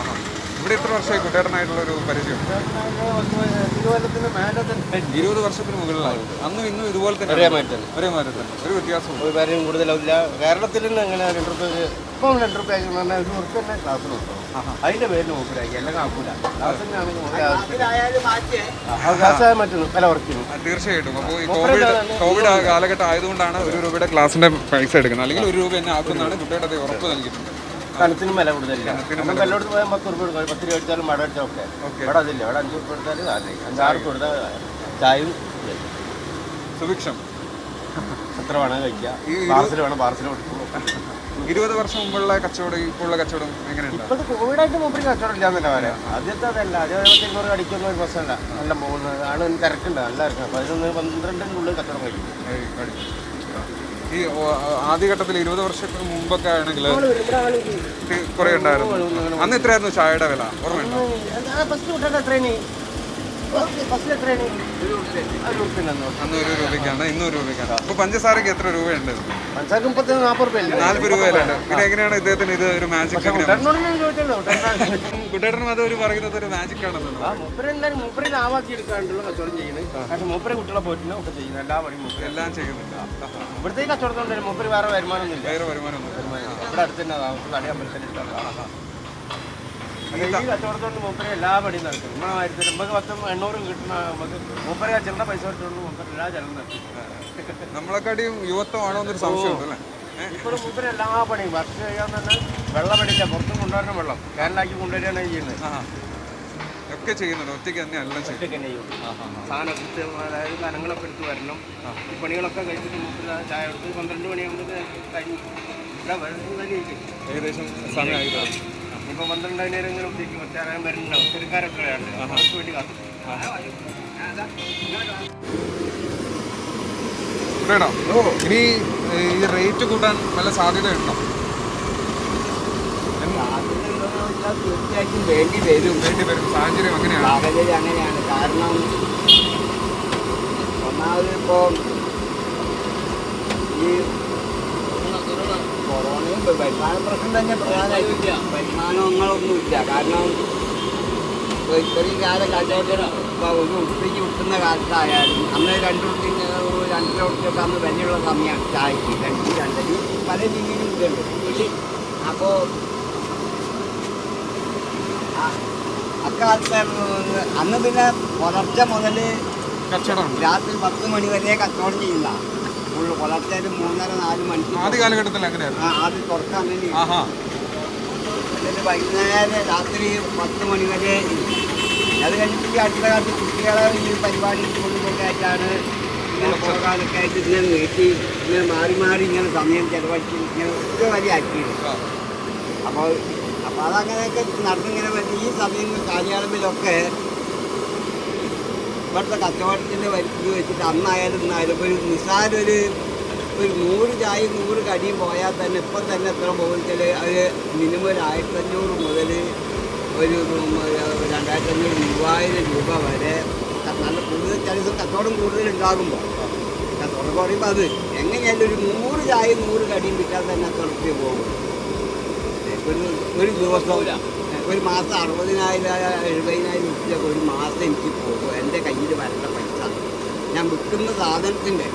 S1: ആഹാ. ഇവിടെ എത്ര വർഷമായി കുട്ടേട്ടനായിട്ടുള്ളൊരു പരിചയം? 20 വർഷത്തിന് മുകളിലായി. അന്നും ഇന്നും ഇതുപോലെ തന്നെ ഒരേ മാറ്റം തന്നെ, ഒരു വ്യത്യാസം
S3: ഒരു കാര്യം കൂടുതലാവില്ല. കേരളത്തിൽ അങ്ങനെ 2 രൂപ ഇപ്പം 2 രൂപ പറഞ്ഞാൽ ഒരു വർക്ക് തന്നെ ക്ലാസ് നോക്കണം. അതിൻ്റെ പേരിൽ നോക്കിലാക്കി എല്ലാം കാക്കൂല. ക്ലാസ് മറ്റും പല വർക്കിനും
S1: തീർച്ചയായിട്ടും. അപ്പോൾ ഈ കോവിഡ് കാലഘട്ടം ആയതുകൊണ്ടാണ് 1 രൂപയുടെ ക്ലാസിന്റെ പൈസ എടുക്കുന്നത്. അല്ലെങ്കിൽ 1 രൂപ തന്നെ ആക്കുന്നതാണ് കുട്ടിയുടെ ഉറപ്പ് നൽകിയിട്ടുണ്ട്.
S3: കണത്തിനും വില കൂടുതലില്ല. നമുക്ക് എല്ലായിടത്ത് പോയാൽ 10 രൂപ കൊടുക്കാം. 10 രൂപ അടിച്ചാലും മട അടിച്ചാൽ ഒക്കെ. ഇവിടെ അതില്ല. ഇവിടെ 5 രൂപ കൊടുത്താൽ 5-6 രൂപ കൊടുത്താൽ ചായയും
S1: സുഭിക്ഷം
S3: എത്ര വേണം കഴിക്കുക. പാർസൽ വേണം, പാർസൽ കൊടുക്കും.
S1: 20 വർഷം മുമ്പുള്ള കച്ചവടം ഇപ്പോഴുള്ള കച്ചവടം എങ്ങനെയുണ്ട്?
S3: ഇപ്പോഴത്തെ കോവിഡായിട്ട് മുമ്പിൽ കച്ചവടം ഇല്ലാന്ന് തന്നെ പറയാം. ആദ്യത്തെ അതല്ല. 200 അടിക്കുന്ന ഒരു ബസ്സല്ല. നല്ല പോകുന്നത് ആണ്. തിരക്കുണ്ട്, നല്ല തിരക്കുണ്ട്. 11-12 കച്ചവടം കഴിക്കും.
S1: ഈ ആദ്യഘട്ടത്തിൽ 20 വർഷത്തിന് മുമ്പൊക്കെ ആണെങ്കിൽ കുറെ ഉണ്ടായിരുന്നു. അന്ന് എത്രയായിരുന്നു ചായയുടെ വില? ഓർമ്മയുണ്ടോ? അന്ന് 1 രൂപയ്ക്കാണ്, ഇന്ന് 1 രൂപയ്ക്കാണ്. അപ്പൊ പഞ്ചസാരക്ക് എത്ര രൂപയുണ്ട്? 40 രൂപയല്ലേ? പിന്നെ എങ്ങനെയാണ് ഇദ്ദേഹത്തിന് ഇത് ഒരു മാജിക്? കുട്ടേട്ടനും അത് ഒരു പറയുന്നത് ഒരു മാജിക് ആണെന്നുള്ളത്. എല്ലാം ചെയ്യുന്നുണ്ട്.
S3: ഇവിടുത്തെ കച്ചവടത്തോണ്ട് മൂപ്പര് വേറെ വരുമാനമൊന്നുമില്ല.
S1: വേറെ വരുമാനമൊന്നും
S3: ഇവിടെ അടുത്ത് തന്നെ താമസം അമ്പലത്തിലിട്ടാണ്. ഈ കച്ചവടത്തോണ്ട് മൂപ്പര് എല്ലാ പണിയും നടക്കും. നമുക്ക് 10-800 കിട്ടുന്ന നമുക്ക് മൂപ്പര് ചില്ലറ പൈസ കൊടുത്തോണ്ട് മൂപ്പര് എല്ലാ ചെലവും നടക്കും.
S1: നമ്മളെക്കാട്ടിയും യുവത്വമാണോ എന്നൊരു സംശയമുണ്ട് അല്ലേ?
S3: ഇപ്പോഴും മൂപ്പര് എല്ലാ പണിയും വർക്ക് ചെയ്യാൻ തന്നെ വെള്ളമടിയില്ല. പുറത്തും കൊണ്ടുവരുന്ന വെള്ളം കാനിലാക്കി കൊണ്ടുവരികയാണ് ചെയ്യുന്നത്.
S1: ഒക്കെ ചെയ്യുന്നുണ്ട്. ഒറ്റയ്ക്ക് തന്നെ എല്ലാം
S3: ഒറ്റയ്ക്ക് തന്നെ ചെയ്യും. സാധനം കൃത്യം, അതായത് കനങ്ങളൊക്കെ എടുത്ത് വരണം. ഈ പണികളൊക്കെ കഴിച്ചിട്ട് മൂപ്പര് ചായ എടുത്ത് 12 മണിയാകുമ്പോൾ കഴിഞ്ഞു.
S1: ഏകദേശം സമയമായിട്ടാണ്.
S3: ഇപ്പോൾ 12 ഇങ്ങനെ ഉദ്ദേശിക്കും. ഒറ്റയാൻ വരുന്നുണ്ട്. ഒത്തിരിക്കാരൊക്കെ അവർക്ക് വേണ്ടി കാത്തു.
S1: ഇനി ഈ റേറ്റ് കൂട്ടാൻ വല്ല സാധ്യതയുണ്ടോ?
S2: തീർച്ചയായിട്ടും വേണ്ടി വരും.
S1: സാഹചര്യം അങ്ങനെയാണ്.
S2: സാഹചര്യം അങ്ങനെയാണ്. കാരണം ഒന്നാമത് ഇപ്പോൾ ഈ കൊറോണയും വരുമാന പ്രശ്നം തന്നെ പ്രധാനമായിട്ടില്ല. വരുമാനങ്ങളൊന്നുമില്ല. കാരണം ഇത്രയും കാലം കച്ചവടം ഇപ്പോൾ 1 ഉറുപ്പിക്ക് വിട്ടുന്ന കാലത്തായാലും അന്ന് 2 ഉറുപ്പിക്ക് 2.5 ഉറുപ്പിയൊക്കെ അന്ന് വിലയുള്ള സമയമാണ് ചായക്ക്. 2 പല രീതിയിലും ഇതുണ്ട്. അപ്പോൾ അക്കാലത്ത് അന്ന് പിന്നെ പുലർച്ചെ മുതൽ
S1: കച്ചവടം
S2: രാത്രി 10 മണി വരെ കച്ചവടം ചെയ്യുന്ന ഫുള്ള്. പുലർച്ചെ 3-4 മണിക്ക്
S1: ആദ്യ കാലഘട്ടത്തിൽ അങ്ങനെയായിരുന്നു.
S2: ആദ്യം തുറക്കാൻ അങ്ങനെ. എന്നിട്ട് വൈകുന്നേരം രാത്രി 10 മണി വരെ. അത് കഴിഞ്ഞിട്ട് അടുത്ത കാലത്ത് കുട്ടികളെ ഈ പരിപാടി കൊണ്ടുപോയി ആയിട്ടാണ് ഇങ്ങനെ പോകാനൊക്കെ ആയിട്ട് ഇങ്ങനെ നീട്ടി ഇങ്ങനെ മാറി മാറി ഇങ്ങനെ സമയം ചിലവഴിച്ച് ഇങ്ങനെ ഒരു വലിയ ആക്കിയത്. അപ്പോൾ അതങ്ങനെയൊക്കെ നടന്നിങ്ങനെ വരുന്ന ഈ സമയം കാലയളവിലൊക്കെ ഇവിടുത്തെ കച്ചവടത്തിൻ്റെ ഇത് വെച്ചിട്ട് അന്നായാലും ഇന്നായാലും ഒരു നിസ്സാരൊരു 100 ചായയും 100 കടിയും പോയാൽ തന്നെ ഇപ്പം തന്നെ എത്ര പോകുന്നത് അത് മിനിമം ഒരു 1500 മുതൽ ഒരു 2500 മൂവായിരം രൂപ വരെ നല്ല കൂടുതൽ ചില ദിവസം കച്ചവടം കൂടുതലുണ്ടാകുമ്പോൾ കച്ചവടം പറയുമ്പോൾ അത് എങ്ങനെയായാലും ഒരു 100 ചായയും 100 കടിയും വിറ്റാൽ തന്നെ എത്ര റുപ്യ പോകും? ഒരു ദിവസം ഒരു മാസം 60,000-70,000 റുപ്യ ഒരു മാസം എനിക്ക് പോകും. എൻ്റെ കയ്യിൽ വരേണ്ട പൈസ ഞാൻ വിൽക്കുന്ന സാധനത്തിൻ്റെ.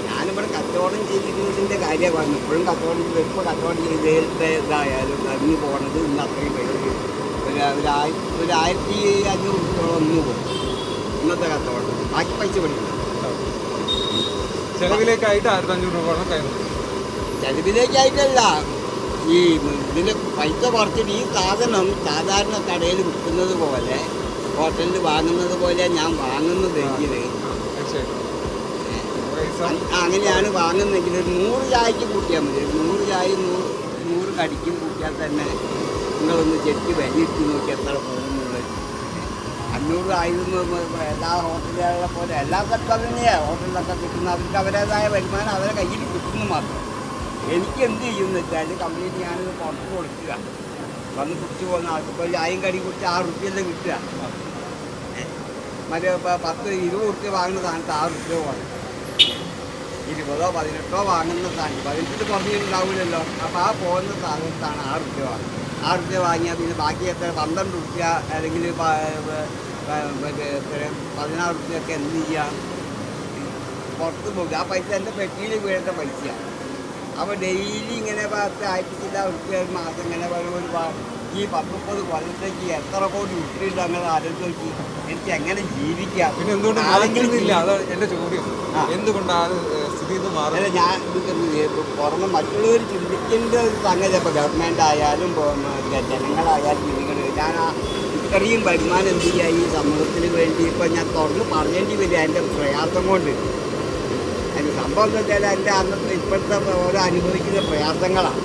S2: ഞാനിവിടെ കച്ചവടം ചെയ്തിരുന്നതിൻ്റെ കാര്യമാണ് പറഞ്ഞു. ഇപ്പോഴും കച്ചവടം ചെയ്ത് ഇപ്പോൾ കച്ചവടം ചെയ്തതിൻ്റെ ഇതായാലും കഴിഞ്ഞു പോകണത് ഇന്ന് അത്രയും പൈസ ഒരു 1,500 റുപ്യോളം ഒന്ന് പോകും ഇന്നത്തെ കച്ചവടം. ബാക്കി പൈസ പഠിക്കും.
S1: ചെലവിലേക്കായിട്ട് 1,500 രൂപ കയറും.
S2: ചെലവിലേക്കായിട്ടല്ല, ഈ ഇതിൻ്റെ പൈസ കുറച്ചിട്ട് ഈ സാധനം സാധാരണ കടയിൽ വിൽക്കുന്നത് പോലെ ഹോട്ടലിൽ വാങ്ങുന്നത് പോലെ ഞാൻ വാങ്ങുന്നതെങ്കിൽ അങ്ങനെയാണ് വാങ്ങുന്നതെങ്കിൽ ഒരു 100 ചായക്ക് കൂട്ടിയാൽ മതി. 100 ചായ 100 കടിക്കും കൂട്ടിയാൽ തന്നെ നിങ്ങളൊന്ന് ചെട്ടി വലിയിട്ട് നോക്കി എത്ര പോകുന്നുള്ളത്. 500 ആയിരുന്നു എല്ലാ ഹോട്ടലുകളെ പോലെ എല്ലാ സ്ഥലത്തും തന്നെയാണ്. ഹോട്ടലിലൊക്കെ കിട്ടുന്ന അവർക്ക് അവരുടേതായ വരുമാനം അവരെ കയ്യിൽ കിട്ടുന്നു മാത്രം. എനിക്ക് എന്ത് ചെയ്യുമെന്ന് വെച്ചാൽ കംപ്ലീറ്റ് ഞാനിത് പുറത്ത് കൊടുക്കുക. വന്ന് കുടിച്ച് പോകുന്ന ആൾക്ക് ഇപ്പോൾ ചായയും കടി കുടിച്ച് 6 റുപ്യല്ലേ കിട്ടുക. മറ്റേ 10-20 റുപ്യ വാങ്ങുന്ന സ്ഥാനത്ത് 6 റുപ്യ വാങ്ങും. 20-ഓ 18-ഓ വാങ്ങുന്ന സ്ഥാനം 18 കുറഞ്ഞിട്ടുണ്ടാവില്ലല്ലോ. അപ്പോൾ ആ പോകുന്ന സ്ഥാനത്താണ് 6 റുപ്യ വാങ്ങുന്നത്. 6 റുപ്യ വാങ്ങിയാൽ പിന്നെ ബാക്കി എത്ര 12 റുപ്യ അല്ലെങ്കിൽ 16 റുപ്യൊക്കെ എന്ത് ചെയ്യുക, പുറത്ത് പോകുക. ആ പൈസ എൻ്റെ പെട്ടിയിൽ വീഴേണ്ട പൈസയാണ്. അപ്പോൾ ഡെയിലി ഇങ്ങനെ 10,000 റുപ്യ മാസം ഇങ്ങനെ ഈ 10-30 കൊല്ലത്തേക്ക് എത്ര കോടി ഉരുട്ടിയിട്ട് അങ്ങനെ ആലോചിച്ച് നോക്കി എനിക്ക് എങ്ങനെ ജീവിക്കാം.
S1: പിന്നെ എന്തുകൊണ്ട് മാറുന്നില്ല? അതാണ് എൻ്റെ ചോദ്യം. എന്തുകൊണ്ടാണ് സ്ഥിതി ഇത് മാറുന്നത്?
S2: ഞാൻ പുറമെ മറ്റുള്ളവർ ചിന്തിക്കേണ്ട ഒരു സംഗതി. ഇപ്പോൾ ഗവൺമെൻറ് ആയാലും ജനങ്ങളായാലും നിങ്ങൾ ഞാൻ ഇത്രയും വരുമാനം എന്ത് ചെയ്യുക ഈ സമൂഹത്തിന് വേണ്ടി ഇപ്പോൾ ഞാൻ തുറന്ന് പറയേണ്ടി വരിക എൻ്റെ പ്രയാസം കൊണ്ട്. അതിന് സംഭവം എന്ന് വെച്ചാൽ എൻ്റെ അന്നത്തെ ഇപ്പോഴത്തെ ഓരോ അനുഭവിക്കുന്ന പ്രയാസങ്ങളാണ്.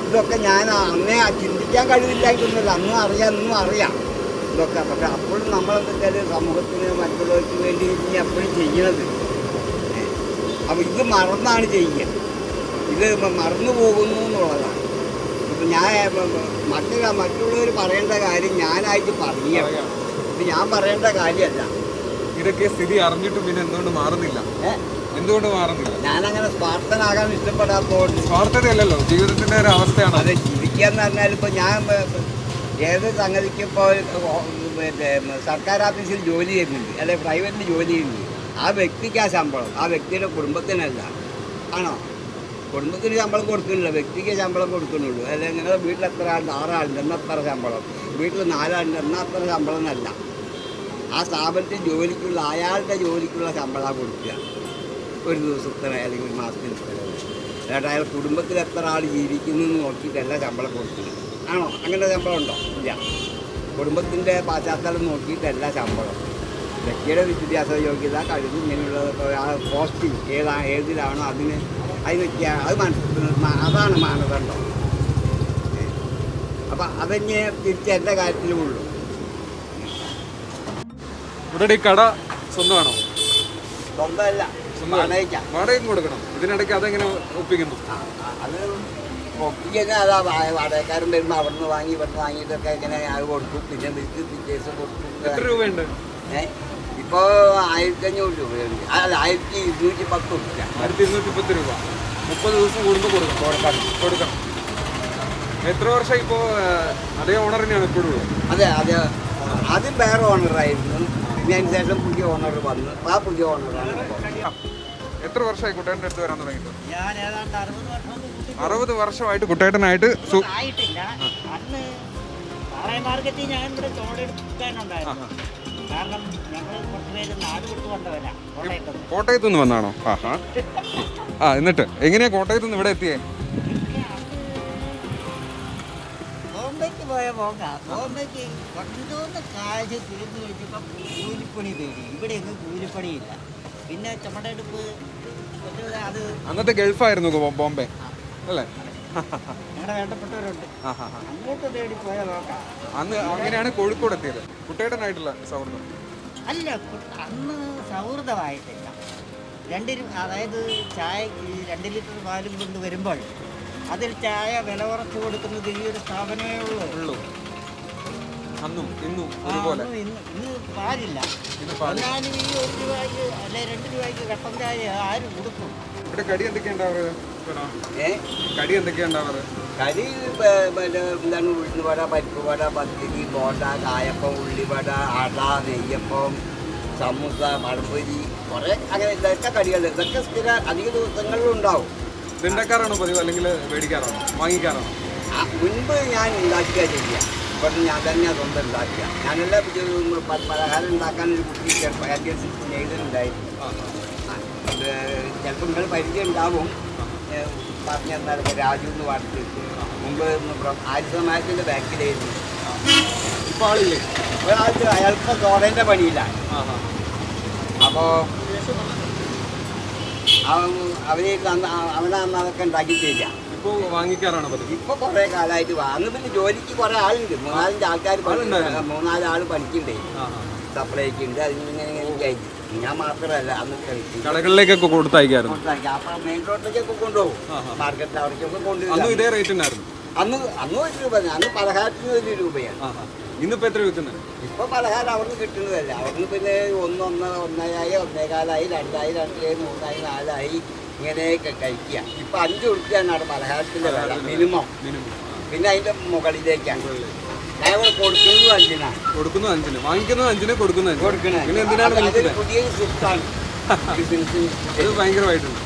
S2: ഇതൊക്കെ ഞാൻ അന്നേ ചിന്തിക്കാൻ കഴിവില്ലായിട്ടൊന്നുമില്ല. അന്നും അറിയാം, ഇന്നും അറിയാം ഇതൊക്കെ. പക്ഷെ അപ്പോഴും നമ്മളെന്താ വെച്ചാൽ സമൂഹത്തിന് മറ്റുള്ളവർക്ക് വേണ്ടി ഇനി എപ്പോഴും ചെയ്യണത്. അപ്പോൾ ഇത് മറന്നാണ് ചെയ്യുക. ഇത് മറന്നു പോകുന്നു എന്നുള്ളതാണ്. ഇപ്പം ഞാൻ മറ്റുള്ളവർ പറയേണ്ട കാര്യം ഞാനായിട്ട് പറയുക. ഇത് ഞാൻ പറയേണ്ട കാര്യമല്ല.
S1: ഇതൊക്കെ സ്ഥിതി അറിഞ്ഞിട്ടും പിന്നെ എന്തുകൊണ്ട് മാറുന്നില്ല? എന്തുകൊണ്ട് മാറുന്നില്ല?
S2: ഞാനങ്ങനെ സ്വാർത്ഥനാകാൻ ഇഷ്ടപ്പെടാത്തതുകൊണ്ട്.
S1: സ്വാർത്ഥതയല്ലല്ലോ, ജീവിതത്തിൻ്റെ ഒരു അവസ്ഥയാണ്.
S2: അതെ, ജീവിക്കുക എന്ന് പറഞ്ഞാൽ ഇപ്പോൾ ഞാൻ ഏത് സംഗതിക്ക് ഇപ്പോൾ സർക്കാർ ഓഫീസിൽ ജോലി ചെയ്യുന്നുണ്ട്, അല്ലെങ്കിൽ പ്രൈവറ്റിൽ ജോലി ചെയ്യുന്നുണ്ട്. ആ വ്യക്തിക്ക് ആ ശമ്പളം, ആ വ്യക്തിയുടെ കുടുംബത്തിനല്ല. ആണോ? കുടുംബത്തിന് ശമ്പളം കൊടുക്കുന്നില്ല, വ്യക്തിക്ക് ശമ്പളം കൊടുക്കുന്നുള്ളൂ. അല്ലെങ്കിൽ നിങ്ങളുടെ വീട്ടിൽ എത്ര ആളുണ്ട്? 6 ആളുണ്ട്, എന്നാൽ എത്ര ശമ്പളം? വീട്ടിൽ 4 ആളുണ്ട്, എന്നാൽ അത്ര ശമ്പളം എന്നല്ല. ആ സ്ഥാപനത്തിൽ ജോലിക്കുള്ള അയാളുടെ ജോലിക്കുള്ള ശമ്പളം കൊടുക്കുക. ഒരു ദിവസത്തെ അല്ലെങ്കിൽ ഒരു മാസത്തിന് അല്ലാണ്ട് അയാൾ കുടുംബത്തിൽ എത്ര ആൾ ജീവിക്കുന്നു എന്ന് നോക്കിയിട്ടല്ല ശമ്പളം കൊടുക്കുന്നത്. ആണോ? അങ്ങനെ ശമ്പളം ഉണ്ടോ? ഇല്ല. കുടുംബത്തിൻ്റെ പശ്ചാത്തലം നോക്കിയിട്ടല്ല ശമ്പളം. വ്യക്തിയുടെ വിദ്യാഭ്യാസ യോഗ്യത, കഴിവ്, ഇങ്ങനെയുള്ളതൊക്കെ ആ പോസ്റ്റിംഗ് ഏതിലാണോ അതിനൊക്കെ അതാണ് മാനദണ്ഡം. അപ്പം അതന്നെ തിരിച്ച് എൻ്റെ കാര്യത്തിലുമുള്ളൂ.
S1: ഇവിടെ ഈ കട സ്വന്തമാണോ?
S2: സ്വന്തമല്ല,
S1: വാടകയും കൊടുക്കണം. ഇതിനിടയ്ക്ക് അതെങ്ങനെ ഒപ്പിക്കുന്നു?
S2: അത് ഒപ്പിക്കുന്നത് അതാ വാടകക്കാരൻ വരുമ്പോൾ അവിടെ നിന്ന് വാങ്ങി ഇവിടുന്ന് വാങ്ങിയിട്ടൊക്കെ ഇങ്ങനെ അത് കൊടുക്കും. പിന്നെ വിളിച്ച് പിറ്റേഴ്സ് കൊടുക്കും.
S1: എത്ര രൂപയുണ്ട്?
S2: ഇപ്പോൾ 1500 രൂപയുണ്ട്. അല്ല, 1210 രൂപ.
S1: 1210 രൂപ 30 ദിവസം കൂടുമ്പോൾ കൊടുക്കണം. എത്ര വർഷം ഇപ്പോൾ അതേ ഓണർ തന്നെയാണ് ഇപ്പോഴും?
S2: അതെ, ആദ്യം വേറെ ഓണറായിരുന്നു. പിന്നെ അതിന് ശേഷം പുതിയ ഓണർ വന്നു. ആ പുതിയ ഓണറാണ് ഇപ്പോൾ.
S1: എത്ര വർഷമായി കുട്ടേട്ടൻ്റെ അടുത്ത് വരാൻ തുടങ്ങിയിട്ട്?
S4: ഞാൻ ഏതാണ്ട്
S1: 60 വർഷമായിട്ട് കുട്ടേട്ടനായിട്ട്
S4: ആയിട്ടില്ല. അന്ന് പാളയം മാർക്കറ്റിൽ ഞാൻ ഇവിടെ ചോടെടുക്കാനുണ്ടായിരുന്നു. കാരണം ഞങ്ങൾ കുറച്ച് പേര് നാട് വിട്ടു കൊണ്ടവരാ
S1: കോട്ടയത്തു നിന്ന് വന്നാണോ? എന്നിട്ട് എങ്ങനെയാ കോട്ടയത്തു നിന്ന് ഇവിടെ എത്തിയേ?
S4: ബോംബെക്ക് പോയ ബോംബെക്ക് കൊണ്ടുവന്ന കാശ് തീർന്നു കഴിച്ചപ്പോൾ കൂലിപ്പണി തേടി. ഇവിടെ എങ്ങും കൂലിപ്പണിയില്ല. പിന്നെ ചുമടെടുപ്പ് അത്
S1: അന്നത്തെ ഗൾഫായിരുന്നു ബോംബെ അല്ലേ?
S4: ഞങ്ങളുടെ വേണ്ടപ്പെട്ടവരുണ്ട്, അങ്ങോട്ട് തേടി പോയ നോക്കാം.
S1: അന്ന് അങ്ങനെയാണ് കോഴിക്കോട് എത്തിയത്. കുട്ടേട്ടനായിട്ടുള്ള സൗഹൃദം
S4: അല്ല, അന്ന് സൗഹൃദമായിട്ടില്ല. അതായത് ചായക്ക് 2 ലിറ്റർ പാലും കൊണ്ട് വരുമ്പോൾ അതിൽ ചായ വില കുറച്ച് കൊടുക്കുന്നത് ഈ ഒരു സ്ഥാപനമേ ഉള്ളൂ.
S1: അന്നും ഇന്നും ഒരുപോലെ.
S4: ഇന്ന് പാലില്ല. എന്നാലും ഈ 1 രൂപയ്ക്ക് അല്ലെ 2 രൂപയ്ക്ക് കട്ടൻ ചായ ആര് കൊടുക്കും?
S1: ഇവിടെ കടി എന്തൊക്കെയാ ഉണ്ടാവാറ്? കടി എന്തൊക്കെയാ ഉണ്ടാവാറ്?
S2: കടി എന്താണ്? ഉഴുന്നുവട, പരിപ്പ് വട, പത്തിരി, ബോണ്ട, കായപ്പം, ഉള്ളിവട, അട, നെയ്യപ്പം, സമൂസ, പഴംപൊരി, കുറേ അങ്ങനെ ഇതൊക്കെ കടികൾ. ഇതൊക്കെ സ്ഥിര അധിക ദിവസങ്ങളിലും ഉണ്ടാവും.
S1: ഉണ്ടാക്കാറാണോ പതിവ്, അല്ലെങ്കിൽ മേടിക്കാറാണോ, വാങ്ങിക്കാറാണോ?
S2: മുൻപ് ഞാൻ ഉണ്ടാക്കുക ചെയ്യുക. ഇപ്പം ഞാൻ തന്നെ സ്വന്തം ഉണ്ടാക്കുക. ഞാനെല്ലാം പലഹാരം ഉണ്ടാക്കാനൊരു കുട്ടി ചെയ്തിട്ടുണ്ടായിരുന്നു. ചിലപ്പോൾ നിങ്ങൾ പരിചയം ഉണ്ടാവും. പറഞ്ഞു തന്നാൽ രാജു എന്ന് പറഞ്ഞിട്ട് മുമ്പ് ആര്യസമാജത്തിൻ്റെ ബാക്കിലായിരുന്നു. ഇപ്പോൾ ആളില്ലേ? ഒരാൾക്ക് അയാൾക്ക് തോടേൻ്റെ പണിയിലാണ്. അപ്പോൾ അവനെ അതൊക്കെ ഉണ്ടാക്കി തരിക.
S1: ഇപ്പോൾ വാങ്ങിക്കാറാണ് പതിവ്?
S2: ഇപ്പൊ കുറെ കാലമായിട്ട് വാങ്ങും. പിന്നെ ജോലിക്ക് കുറെ ആളുണ്ട്, 3-4 ആൾക്കാർ, 3-4 ആള് പഠിക്കണ്ടേ, സപ്ലൈക്ക് ഉണ്ട്. അതിങ്ങനെ ആയിട്ട് ഞാൻ മാത്രമല്ല അന്ന് കഴിച്ചു.
S1: കടകളിലേക്കൊക്കെ കൊടുത്തയക്കായിരുന്നു.
S2: അപ്പൊ മെയിൻ റോഡിലേക്കൊക്കെ കൊണ്ടുപോകും, മാർക്കറ്റിൽ അവിടേക്കൊക്കെ കൊണ്ടുപോകും.
S1: ഇതേ റേറ്റ് ഉണ്ടായിരുന്നു
S2: അന്ന് 1 രൂപ, അന്ന് പലഹാരത്തിന് 1 രൂപയാണ്.
S1: ഇന്നിപ്പോ എത്ര വിൽക്കുന്നത്?
S2: ഇപ്പൊ പലഹാരം അവിടുന്ന് കിട്ടുന്നതല്ല. അവിടുന്ന് പിന്നെ 1, 1.5, 1.25, 2, 3, 4 ഇങ്ങനെയൊക്കെ കഴിക്കുക. ഇപ്പൊ 5 രൂപയാണ് അവിടെ പലഹാരത്തിന്റെ വില മിനിമം. പിന്നെ അതിന്റെ മുകളിലേക്കാണ് ഞാൻ കൊടുക്കുന്നത് 5-നാണ്.
S1: കൊടുക്കുന്നത് 5-ന്, വാങ്ങിക്കുന്നത് 5-ന്, കൊടുക്കുന്നത്
S2: കൊടുക്കണേ. പുതിയൊരു സിസ്റ്റമാണ്
S1: ഇത്. ഭയങ്കരമായിട്ടുണ്ട്.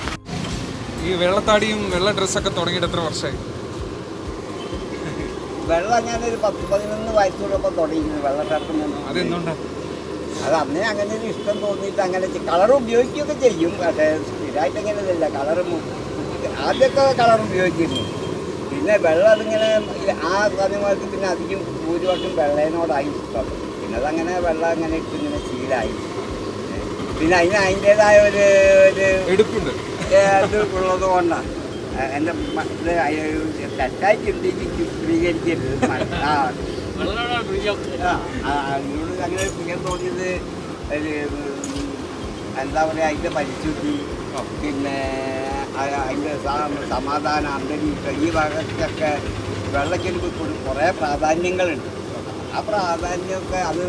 S1: ഈ വെള്ളത്താടിയും വെള്ള ഡ്രസ്സൊക്കെ തുടങ്ങിയിട്ട് എത്ര വർഷമായി?
S2: വെള്ളം ഞാനൊരു 10-11 വയസ്സുള്ളപ്പോൾ തുടങ്ങിയിരുന്നു വെള്ള ഷർട്ട്.
S1: അതെന്തുകൊണ്ടാണ്?
S2: അത് അന്നേ അങ്ങനെ ഒരു ഇഷ്ടം തോന്നിയിട്ട് അങ്ങനെ കളർ ഉപയോഗിക്കുകയൊക്കെ ചെയ്യും. പക്ഷേ സ്ഥിരമായിട്ട് അങ്ങനെയല്ല. കളർ ആദ്യമൊക്കെ കളർ ഉപയോഗിച്ചിരുന്നു. പിന്നെ വെള്ളം അതിങ്ങനെ ആ സമയത്ത് പിന്നെ അധികം ഭൂരിപക്ഷം വെള്ളേനോടായി ഇഷ്ടം. പിന്നെ അതങ്ങനെ വെള്ളം അങ്ങനെ ഇട്ട് ഇങ്ങനെ ശീലമായി. പിന്നെ അതിൻ്റേതായ ഒരു
S1: എടുപ്പുണ്ട്
S2: ഇത് ഉള്ളത് കൊണ്ടാണ്. എൻ്റെ തെറ്റായി ചിത്രീകരിക്കരുത്. അതിനോട് അങ്ങനെ പ്രിയം തോന്നിയത് എന്താ പറയുക, അതിൻ്റെ പരിശുദ്ധി, പിന്നെ അതിൻ്റെ സമാധാനം, അന്തരീക്ഷം, ഈ ഭാഗത്തൊക്കെ വെള്ളക്കെടുപ്പ് കുറേ പ്രാധാന്യങ്ങളുണ്ട്. ആ പ്രാധാന്യമൊക്കെ അത്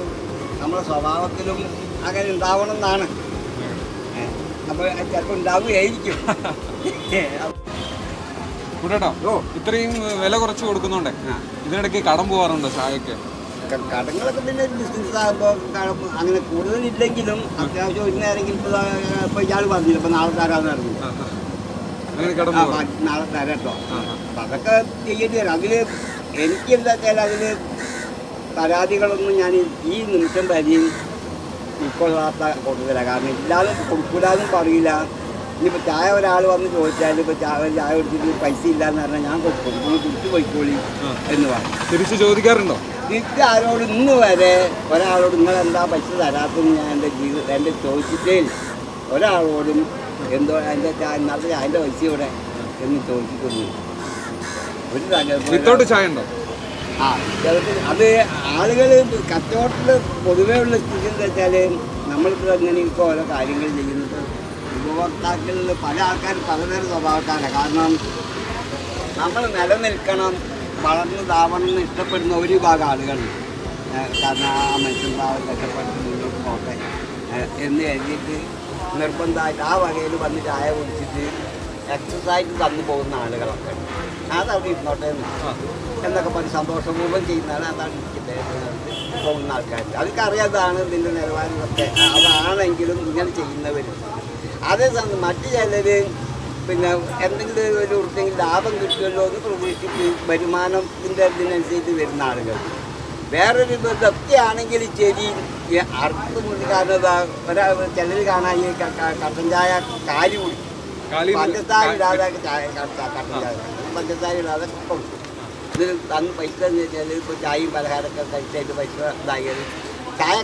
S2: നമ്മുടെ സ്വഭാവത്തിലും അങ്ങനെ ഉണ്ടാവണം എന്നാണ്. അപ്പോൾ ചിലപ്പോൾ ഉണ്ടാവുകയായിരിക്കും.
S1: ഇത്രയും വില കുറച്ച് കൊടുക്കുന്നുണ്ടേ ഇതിനിടയ്ക്ക് കടം പോകാറുണ്ടോ ചായക്ക്?
S2: കടങ്ങളൊക്കെ പിന്നെ ബിസിനസ് ആകുമ്പോൾ അങ്ങനെ കൂടുതലില്ലെങ്കിലും അത്യാവശ്യം ഒരു നേരെങ്കിലും ഇപ്പോൾ ഇയാൾ പറഞ്ഞില്ല, ഇപ്പോൾ നാളെ തരാമെന്ന് പറഞ്ഞു. നാളെ തരാം കേട്ടോ. അപ്പം അതൊക്കെ ചെയ്യേണ്ടി വരും. അതിൽ എനിക്ക് എന്താ വെച്ചാൽ അതിൽ പരാതികളൊന്നും ഞാൻ ഈ നിമിഷം വരെയും ഉൾക്കൊള്ളാത്ത കൂടുതലാണ്. കാരണം ഇല്ലാതെ കൊടുക്കൂലെന്നും പറയില്ല. ഇനിയിപ്പോൾ ചായ ഒരാൾ വന്ന് ചോദിച്ചാൽ ഇപ്പോൾ ചായ കൊടുത്തിട്ട് പൈസ ഇല്ലയെന്ന് പറഞ്ഞാൽ ഞാൻ കൊടുക്കും, നിങ്ങൾ കുടിച്ച് പോയിക്കോളി എന്ന് പറയും.
S1: തിരിച്ച് ചോദിക്കാറുണ്ടോ?
S2: തിരിച്ച് ആരോട് ഇന്ന് വരെ ഒരാളോട് നിങ്ങളെന്താ പൈസ തരാത്തെന്ന് ഞാൻ എൻ്റെ ചോദിച്ചിട്ടേ ഇല്ല. ഒരാളോടും എന്തോ എൻ്റെ അതിൻ്റെ പൈസ ഇവിടെ എന്ന് ചോദിച്ചിട്ടൊന്നും
S1: വിത്തൗട്ട് ചായ ഉണ്ടോ?
S2: അത് ആളുകൾ കച്ചവടത്തിൽ പൊതുവേ ഉള്ള സ്ഥിതി എന്താ വെച്ചാൽ നമ്മളിപ്പോൾ അങ്ങനെ ഇപ്പോൾ ഓരോ കാര്യങ്ങൾ ചെയ്യുന്നത് ഉപഭോക്താക്കളിൽ പല ആൾക്കാരും പലതരം സ്വഭാവക്കാരാണ്. കാരണം നമ്മൾ നിലനിൽക്കണം, വളർന്ന് താവണം എന്ന് ഇഷ്ടപ്പെടുന്ന ഒരു വിഭാഗം ആളുകളുണ്ട്. കാരണം ആ മനുഷ്യൻ താവം കഷ്ടപ്പെട്ട് മുന്നോട്ട് പോട്ടെ എന്ന് കരുതിയിട്ട് നിർബന്ധമായിട്ട് ആ വകയിൽ വന്ന് ചായ കുടിച്ചിട്ട് എക്സസൈസ് തന്നു പോകുന്ന ആളുകളൊക്കെ അതവിടെ ഇരുന്നോട്ടെ എന്നൊക്കെ പറഞ്ഞ് സന്തോഷപൂർവ്വം ചെയ്യുന്നതാണ്. അതാണ് ഇരിക്കട്ടെ പോകുന്ന ആൾക്കാർ. അതൊക്കെ അറിയാതാണ് ഇതിൻ്റെ നിലവാരമൊക്കെ. അതാണെങ്കിലും ഇങ്ങനെ ചെയ്യുന്നവർ. അതേസമയം മറ്റു ചിലർ പിന്നെ എന്തെങ്കിലും ഒരു വൃത്തിയെങ്കിലും ലാഭം കിട്ടുമല്ലോ എന്ന് പ്രതീക്ഷിച്ച് വരുമാനത്തിൻ്റെ ഇതിനനുസരിച്ച് വരുന്ന ആളുകൾ. വേറൊരു ഇതൊക്കെയാണെങ്കിൽ ശരി അർത്ഥമുണ്ട്. കാരണം ചിലർ കാണാൻ ഈ കട്ടൻ ചായ കാലി കുടിക്കും, പഞ്ചസാര ഇടാതെ കട്ടൻ ചായ പഞ്ചസാര ഇടാതെ കൊടുക്കും. ഇത് തന്ന് പൈസ എന്ന് വെച്ചാൽ ഇപ്പോൾ ചായയും പലഹാരമൊക്കെ കഴിച്ചായിട്ട് പൈസ ഇതായത് ചായ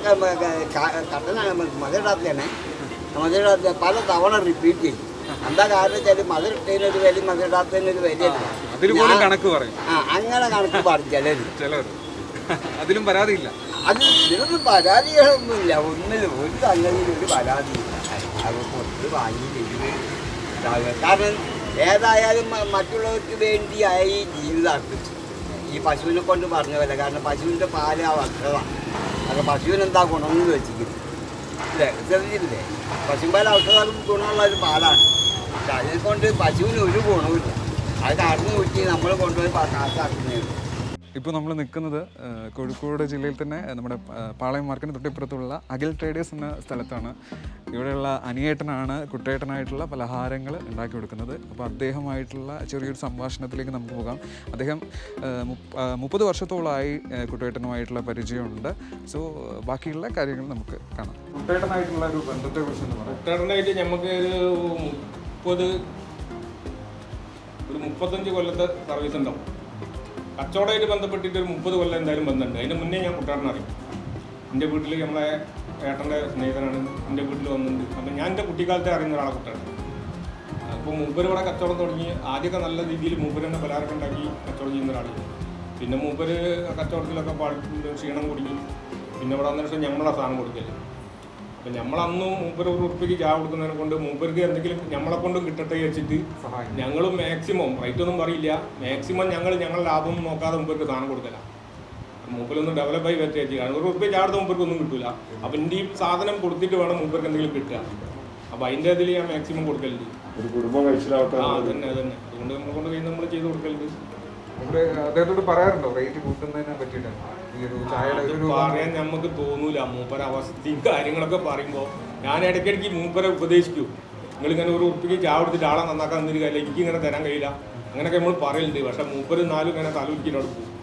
S2: കട്ടനാണ് മധുരിടാത്തതാണ്. മധുരിടാത്ത പല തവണ റിപ്പീറ്റ് ചെയ്യും. എന്താ കാരണം വെച്ചാൽ മധുരിട്ടതിനൊരു വില മധുരിടാത്തതിനൊരു വിലയല്ല.
S1: കണക്ക് പറയും.
S2: അങ്ങനെ കണക്ക് പറയും ചിലർ.
S1: അതിലും പരാതിയില്ല.
S2: അത് ഇതിനൊന്നും പരാതികളൊന്നുമില്ല. ഒന്നിലും ഒരു സംഗതിയിലും ഒരു പരാതിയില്ല. അത് കൊടുത്ത് വാങ്ങി ചെയ്ത് കാരണം ഏതായാലും മറ്റുള്ളവർക്ക് വേണ്ടിയായി ജീവിതമാക്കും. ഈ പശുവിനെ കൊണ്ട് പറഞ്ഞ പോലെ. കാരണം പശുവിൻ്റെ പാല് ആ ഔഷധമാണ്. അത് പശുവിനെന്താ ഗുണമെന്ന് വെച്ചിരിക്കുന്നത് അല്ലേ? ശ്രദ്ധിച്ചില്ലേ? പശുമ്പാൽ ഔഷധം ഗുണമുള്ള ഒരു പാലാണ്. പക്ഷെ അതിനെക്കൊണ്ട് പശുവിന് ഒരു ഗുണവുമില്ല. അത് കടന്നു കുറ്റി നമ്മൾ കൊണ്ടുപോയി കാശാക്കുന്നേ ഉള്ളൂ.
S1: ഇപ്പോൾ നമ്മൾ നിൽക്കുന്നത് കോഴിക്കോട് ജില്ലയിൽ തന്നെ നമ്മുടെ പാളയം മാർക്കറ്റിന് തൊട്ടിപ്പുറത്തുള്ള അഖിൽ ട്രേഡേഴ്സ് എന്ന സ്ഥലത്താണ്. ഇവിടെയുള്ള അനിയേട്ടനാണ് കുട്ടേട്ടനായിട്ടുള്ള പലഹാരങ്ങൾ ഉണ്ടാക്കി കൊടുക്കുന്നത്. അപ്പോൾ അദ്ദേഹമായിട്ടുള്ള ചെറിയൊരു സംഭാഷണത്തിലേക്ക് നമുക്ക് പോകാം. അദ്ദേഹം 30 വർഷത്തോളമായി കുട്ടേട്ടനുമായിട്ടുള്ള പരിചയമുണ്ട്. സോ ബാക്കിയുള്ള കാര്യങ്ങൾ നമുക്ക് കാണാം. കുട്ടേട്ടനായിട്ടുള്ള ഒരു ബന്ധത്തെക്കുറിച്ച് എന്ന് പറയാം.
S5: കുട്ടേട്ടനായിട്ട് നമുക്ക് ഒരു 35 കൊല്ലത്തെ സർവീസ് ഉണ്ടാവും. കച്ചവടമായിട്ട് ബന്ധപ്പെട്ടിട്ട് ഒരു 30 കൊല്ലം എന്തായാലും ബന്ധമുണ്ട്. അതിന് മുന്നേ ഞാൻ കുട്ടേട്ടനെ അറിയും. എൻ്റെ വീട്ടിൽ നമ്മളെ ഏട്ടൻ്റെ സ്നേഹിതനാണ് എൻ്റെ വീട്ടിൽ വന്നിട്ടുണ്ട്. അപ്പം ഞാൻ എൻ്റെ കുട്ടിക്കാലത്തെ അറിയുന്ന ഒരാളെ കുട്ടേട്ടൻ. അപ്പോൾ മൂപ്പര് ഇവിടെ കച്ചവടം തുടങ്ങി. ആദ്യമൊക്കെ നല്ല രീതിയിൽ മൂപ്പര് തന്നെ പലഹാരമൊക്കെ ഉണ്ടാക്കി കച്ചവടം ചെയ്യുന്ന ഒരാളാണ്. പിന്നെ മൂപ്പര് കച്ചവടത്തിലൊക്കെ ക്ഷീണം കുടുങ്ങി. പിന്നെ ഇവിടെ വന്നതിന് ശേഷം നമ്മളെ സാധനം കൊടുക്കില്ല. അപ്പം നമ്മളന്നും മൂപ്പര് ഒരു ഉറുപ്പിക്ക് ചായ കൊടുക്കുന്നതിനെ കൊണ്ട് മൂപ്പർക്ക് എന്തെങ്കിലും നമ്മളെ കൊണ്ടും കിട്ടട്ടെ വെച്ചിട്ട് ഞങ്ങളും മാക്സിമം റേറ്റൊന്നും പറയില്ല, മാക്സിമം ഞങ്ങൾ ലാഭം നോക്കാതെ മൂപ്പർക്ക് സാധനം കൊടുക്കില്ല. മൂപ്പരൊന്നും ഡെവലപ്പായി പറ്റുക ചെയ്യുക. 100 ഉറുപ്പിക ചായ കൊടുത്ത മൂപ്പർക്കൊന്നും കിട്ടില്ല. അപ്പം എൻ്റെ ഈ സാധനം കൊടുത്തിട്ട് വേണം മൂപ്പർക്ക് എന്തെങ്കിലും കിട്ടുക. അപ്പം അതിൻ്റെ ഇതിൽ ഞാൻ മാക്സിമം കൊടുക്കലുണ്ട്.
S6: ഒരു കുടുംബം കഴിച്ചിലാവട്ടെ.
S5: അതന്നെ അതുകൊണ്ട് നമ്മളെ കൊണ്ട് കഴിയുന്ന നമ്മൾ ചെയ്ത് കൊടുക്കലുണ്ട്.
S1: അദ്ദേഹത്തോട് പറയാറുണ്ടോ റേറ്റ് കൂട്ടുന്നതിനെ പറ്റിയിട്ട്?
S5: പറയാൻ നമുക്ക് തോന്നൂല. മൂപ്പര അവസ്ഥയും കാര്യങ്ങളൊക്കെ പറയുമ്പോൾ ഞാൻ ഇടയ്ക്കിടയ്ക്ക് മൂപ്പരെ ഉപദേശിക്കും. നിങ്ങളിങ്ങനെ 1 ഉറുപ്പിക്ക് ചായ കൊടുത്തിട്ട് ആളെ നന്നാക്കാൻ തന്നിട്ട് കാര്യമില്ല, എനിക്ക് ഇങ്ങനെ തരാൻ കഴിയില്ല, അങ്ങനെയൊക്കെ നമ്മൾ പറയലുണ്ട്. പക്ഷെ മൂപ്പര് നാലും ഇങ്ങനെ തലവിളിക്കിനോട് പോകും.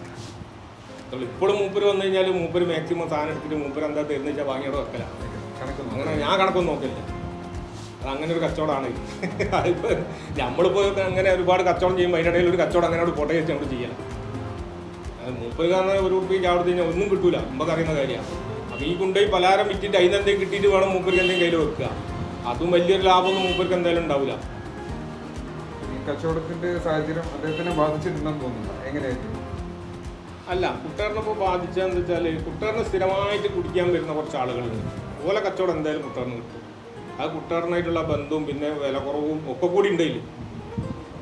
S5: ഇപ്പോഴും മൂപ്പര് വന്നു കഴിഞ്ഞാൽ മൂപ്പര് മാക്സിമം സാധനം എടുത്തിട്ട് മൂപ്പര് എന്താ തരുന്ന വെച്ചാൽ വാങ്ങിയോടെ വെക്കല. അങ്ങനെ ഞാൻ കണക്കൊന്നും നോക്കില്ല. അതങ്ങനെ ഒരു കച്ചവടമാണ്. അതിപ്പോൾ നമ്മളിപ്പോൾ അങ്ങനെ ഒരുപാട് കച്ചവടം ചെയ്യുമ്പോൾ അതിൻ്റെ ഇടയിൽ ഒരു കച്ചവടം അങ്ങനെ ഒരു ഫോട്ടോ വെച്ച് നമ്മൾ ചെയ്യണം. അത് മൂപ്പര് കാരണം 1 ഉറുപ്പിക ചായ കൊടുത്ത് കഴിഞ്ഞാൽ ഒന്നും കിട്ടൂല, നമുക്ക് അറിയുന്ന കാര്യമാണ്. അപ്പോൾ ഈ കൊണ്ടുപോയി പലഹാരം വിറ്റിട്ട് അതിന് എന്തെങ്കിലും കിട്ടിയിട്ട് വേണം മൂപ്പർക്ക് എന്തെങ്കിലും കയ്യിൽ വെക്കുക. അതും വലിയൊരു ലാഭമൊന്നും മൂപ്പർക്ക് എന്തായാലും ഉണ്ടാവില്ല.
S1: ഈ കച്ചവടത്തിന്റെ സാഹചര്യം അദ്ദേഹത്തിനെ ബാധിച്ചിട്ടുണ്ടെന്ന് തോന്നുന്നു. എങ്ങനെയായിരുന്നു?
S5: അല്ല, കുട്ടേറിനിപ്പോൾ ബാധിച്ചതെന്ന് വെച്ചാൽ കുട്ടേറിന് സ്ഥിരമായിട്ട് കുടിക്കാൻ വരുന്ന കുറച്ച് ആളുകളുണ്ട്. ഓല കച്ചവടം എന്തായാലും കുട്ടേറിന് കിട്ടും. ആ കുട്ടേറിനായിട്ടുള്ള ബന്ധവും പിന്നെ വില കുറവും ഒക്കെ കൂടി ഉണ്ടെങ്കിൽ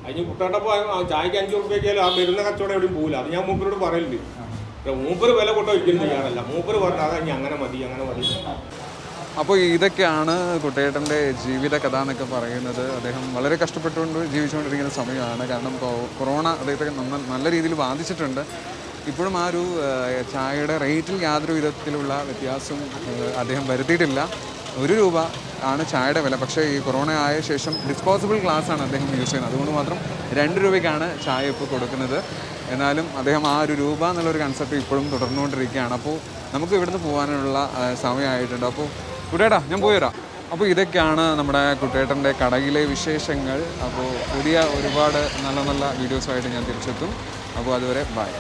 S5: അതിന് കുട്ടേറിനപ്പോൾ ചായക്ക് 5 ഉറുപ്പിക്കാൽ ആ വരുന്ന കച്ചവടം എവിടെയും പോകില്ല. അത് ഞാൻ മൂപ്പരോട് പറയലുണ്ട്. മൂപ്പര് വില കൊണ്ട ഒരിക്കലും തയ്യാറല്ല. മൂപ്പര് പറഞ്ഞാൽ അതാ ഇനി അങ്ങനെ മതി.
S1: അപ്പോൾ ഇതൊക്കെയാണ് കുട്ടേട്ടൻ്റെ ജീവിത കഥ എന്നൊക്കെ പറയുന്നത്. അദ്ദേഹം വളരെ കഷ്ടപ്പെട്ടുകൊണ്ട് ജീവിച്ചുകൊണ്ടിരിക്കുന്ന സമയമാണ്. കാരണം കൊറോണ അദ്ദേഹത്തെ നല്ല രീതിയിൽ ബാധിച്ചിട്ടുണ്ട്. ഇപ്പോഴും ആ ഒരു ചായയുടെ റേറ്റിൽ യാതൊരു വിധത്തിലുള്ള വ്യത്യാസവും അദ്ദേഹം വരുത്തിയിട്ടില്ല. 1 രൂപ ആണ് ചായയുടെ വില. പക്ഷേ ഈ കൊറോണ ആയ ശേഷം ഡിസ്പോസിബിൾ ഗ്ലാസ്സാണ് അദ്ദേഹം യൂസ് ചെയ്യുന്നത്. അതുകൊണ്ട് മാത്രം 2 രൂപയ്ക്കാണ് ചായ ഇപ്പോൾ കൊടുക്കുന്നത്. എന്നാലും അദ്ദേഹം ആ 1 രൂപ എന്നുള്ളൊരു കൺസെപ്റ്റ് ഇപ്പോഴും തുടർന്നുകൊണ്ടിരിക്കുകയാണ്. അപ്പോൾ നമുക്ക് ഇവിടുന്ന് പോകാനുള്ള സമയമായിട്ടുണ്ട്. അപ്പോൾ കുട്ടേട്ടാ ഞാൻ പോയി വരാം. അപ്പോൾ ഇതൊക്കെയാണ് നമ്മുടെ കുട്ടേട്ടൻ്റെ കടയിലെ വിശേഷങ്ങൾ. അപ്പോൾ പുതിയ ഒരുപാട് നല്ല നല്ല വീഡിയോസുമായിട്ട് ഞാൻ തിരിച്ചെത്തും. അപ്പോൾ അതുവരെ ബൈ.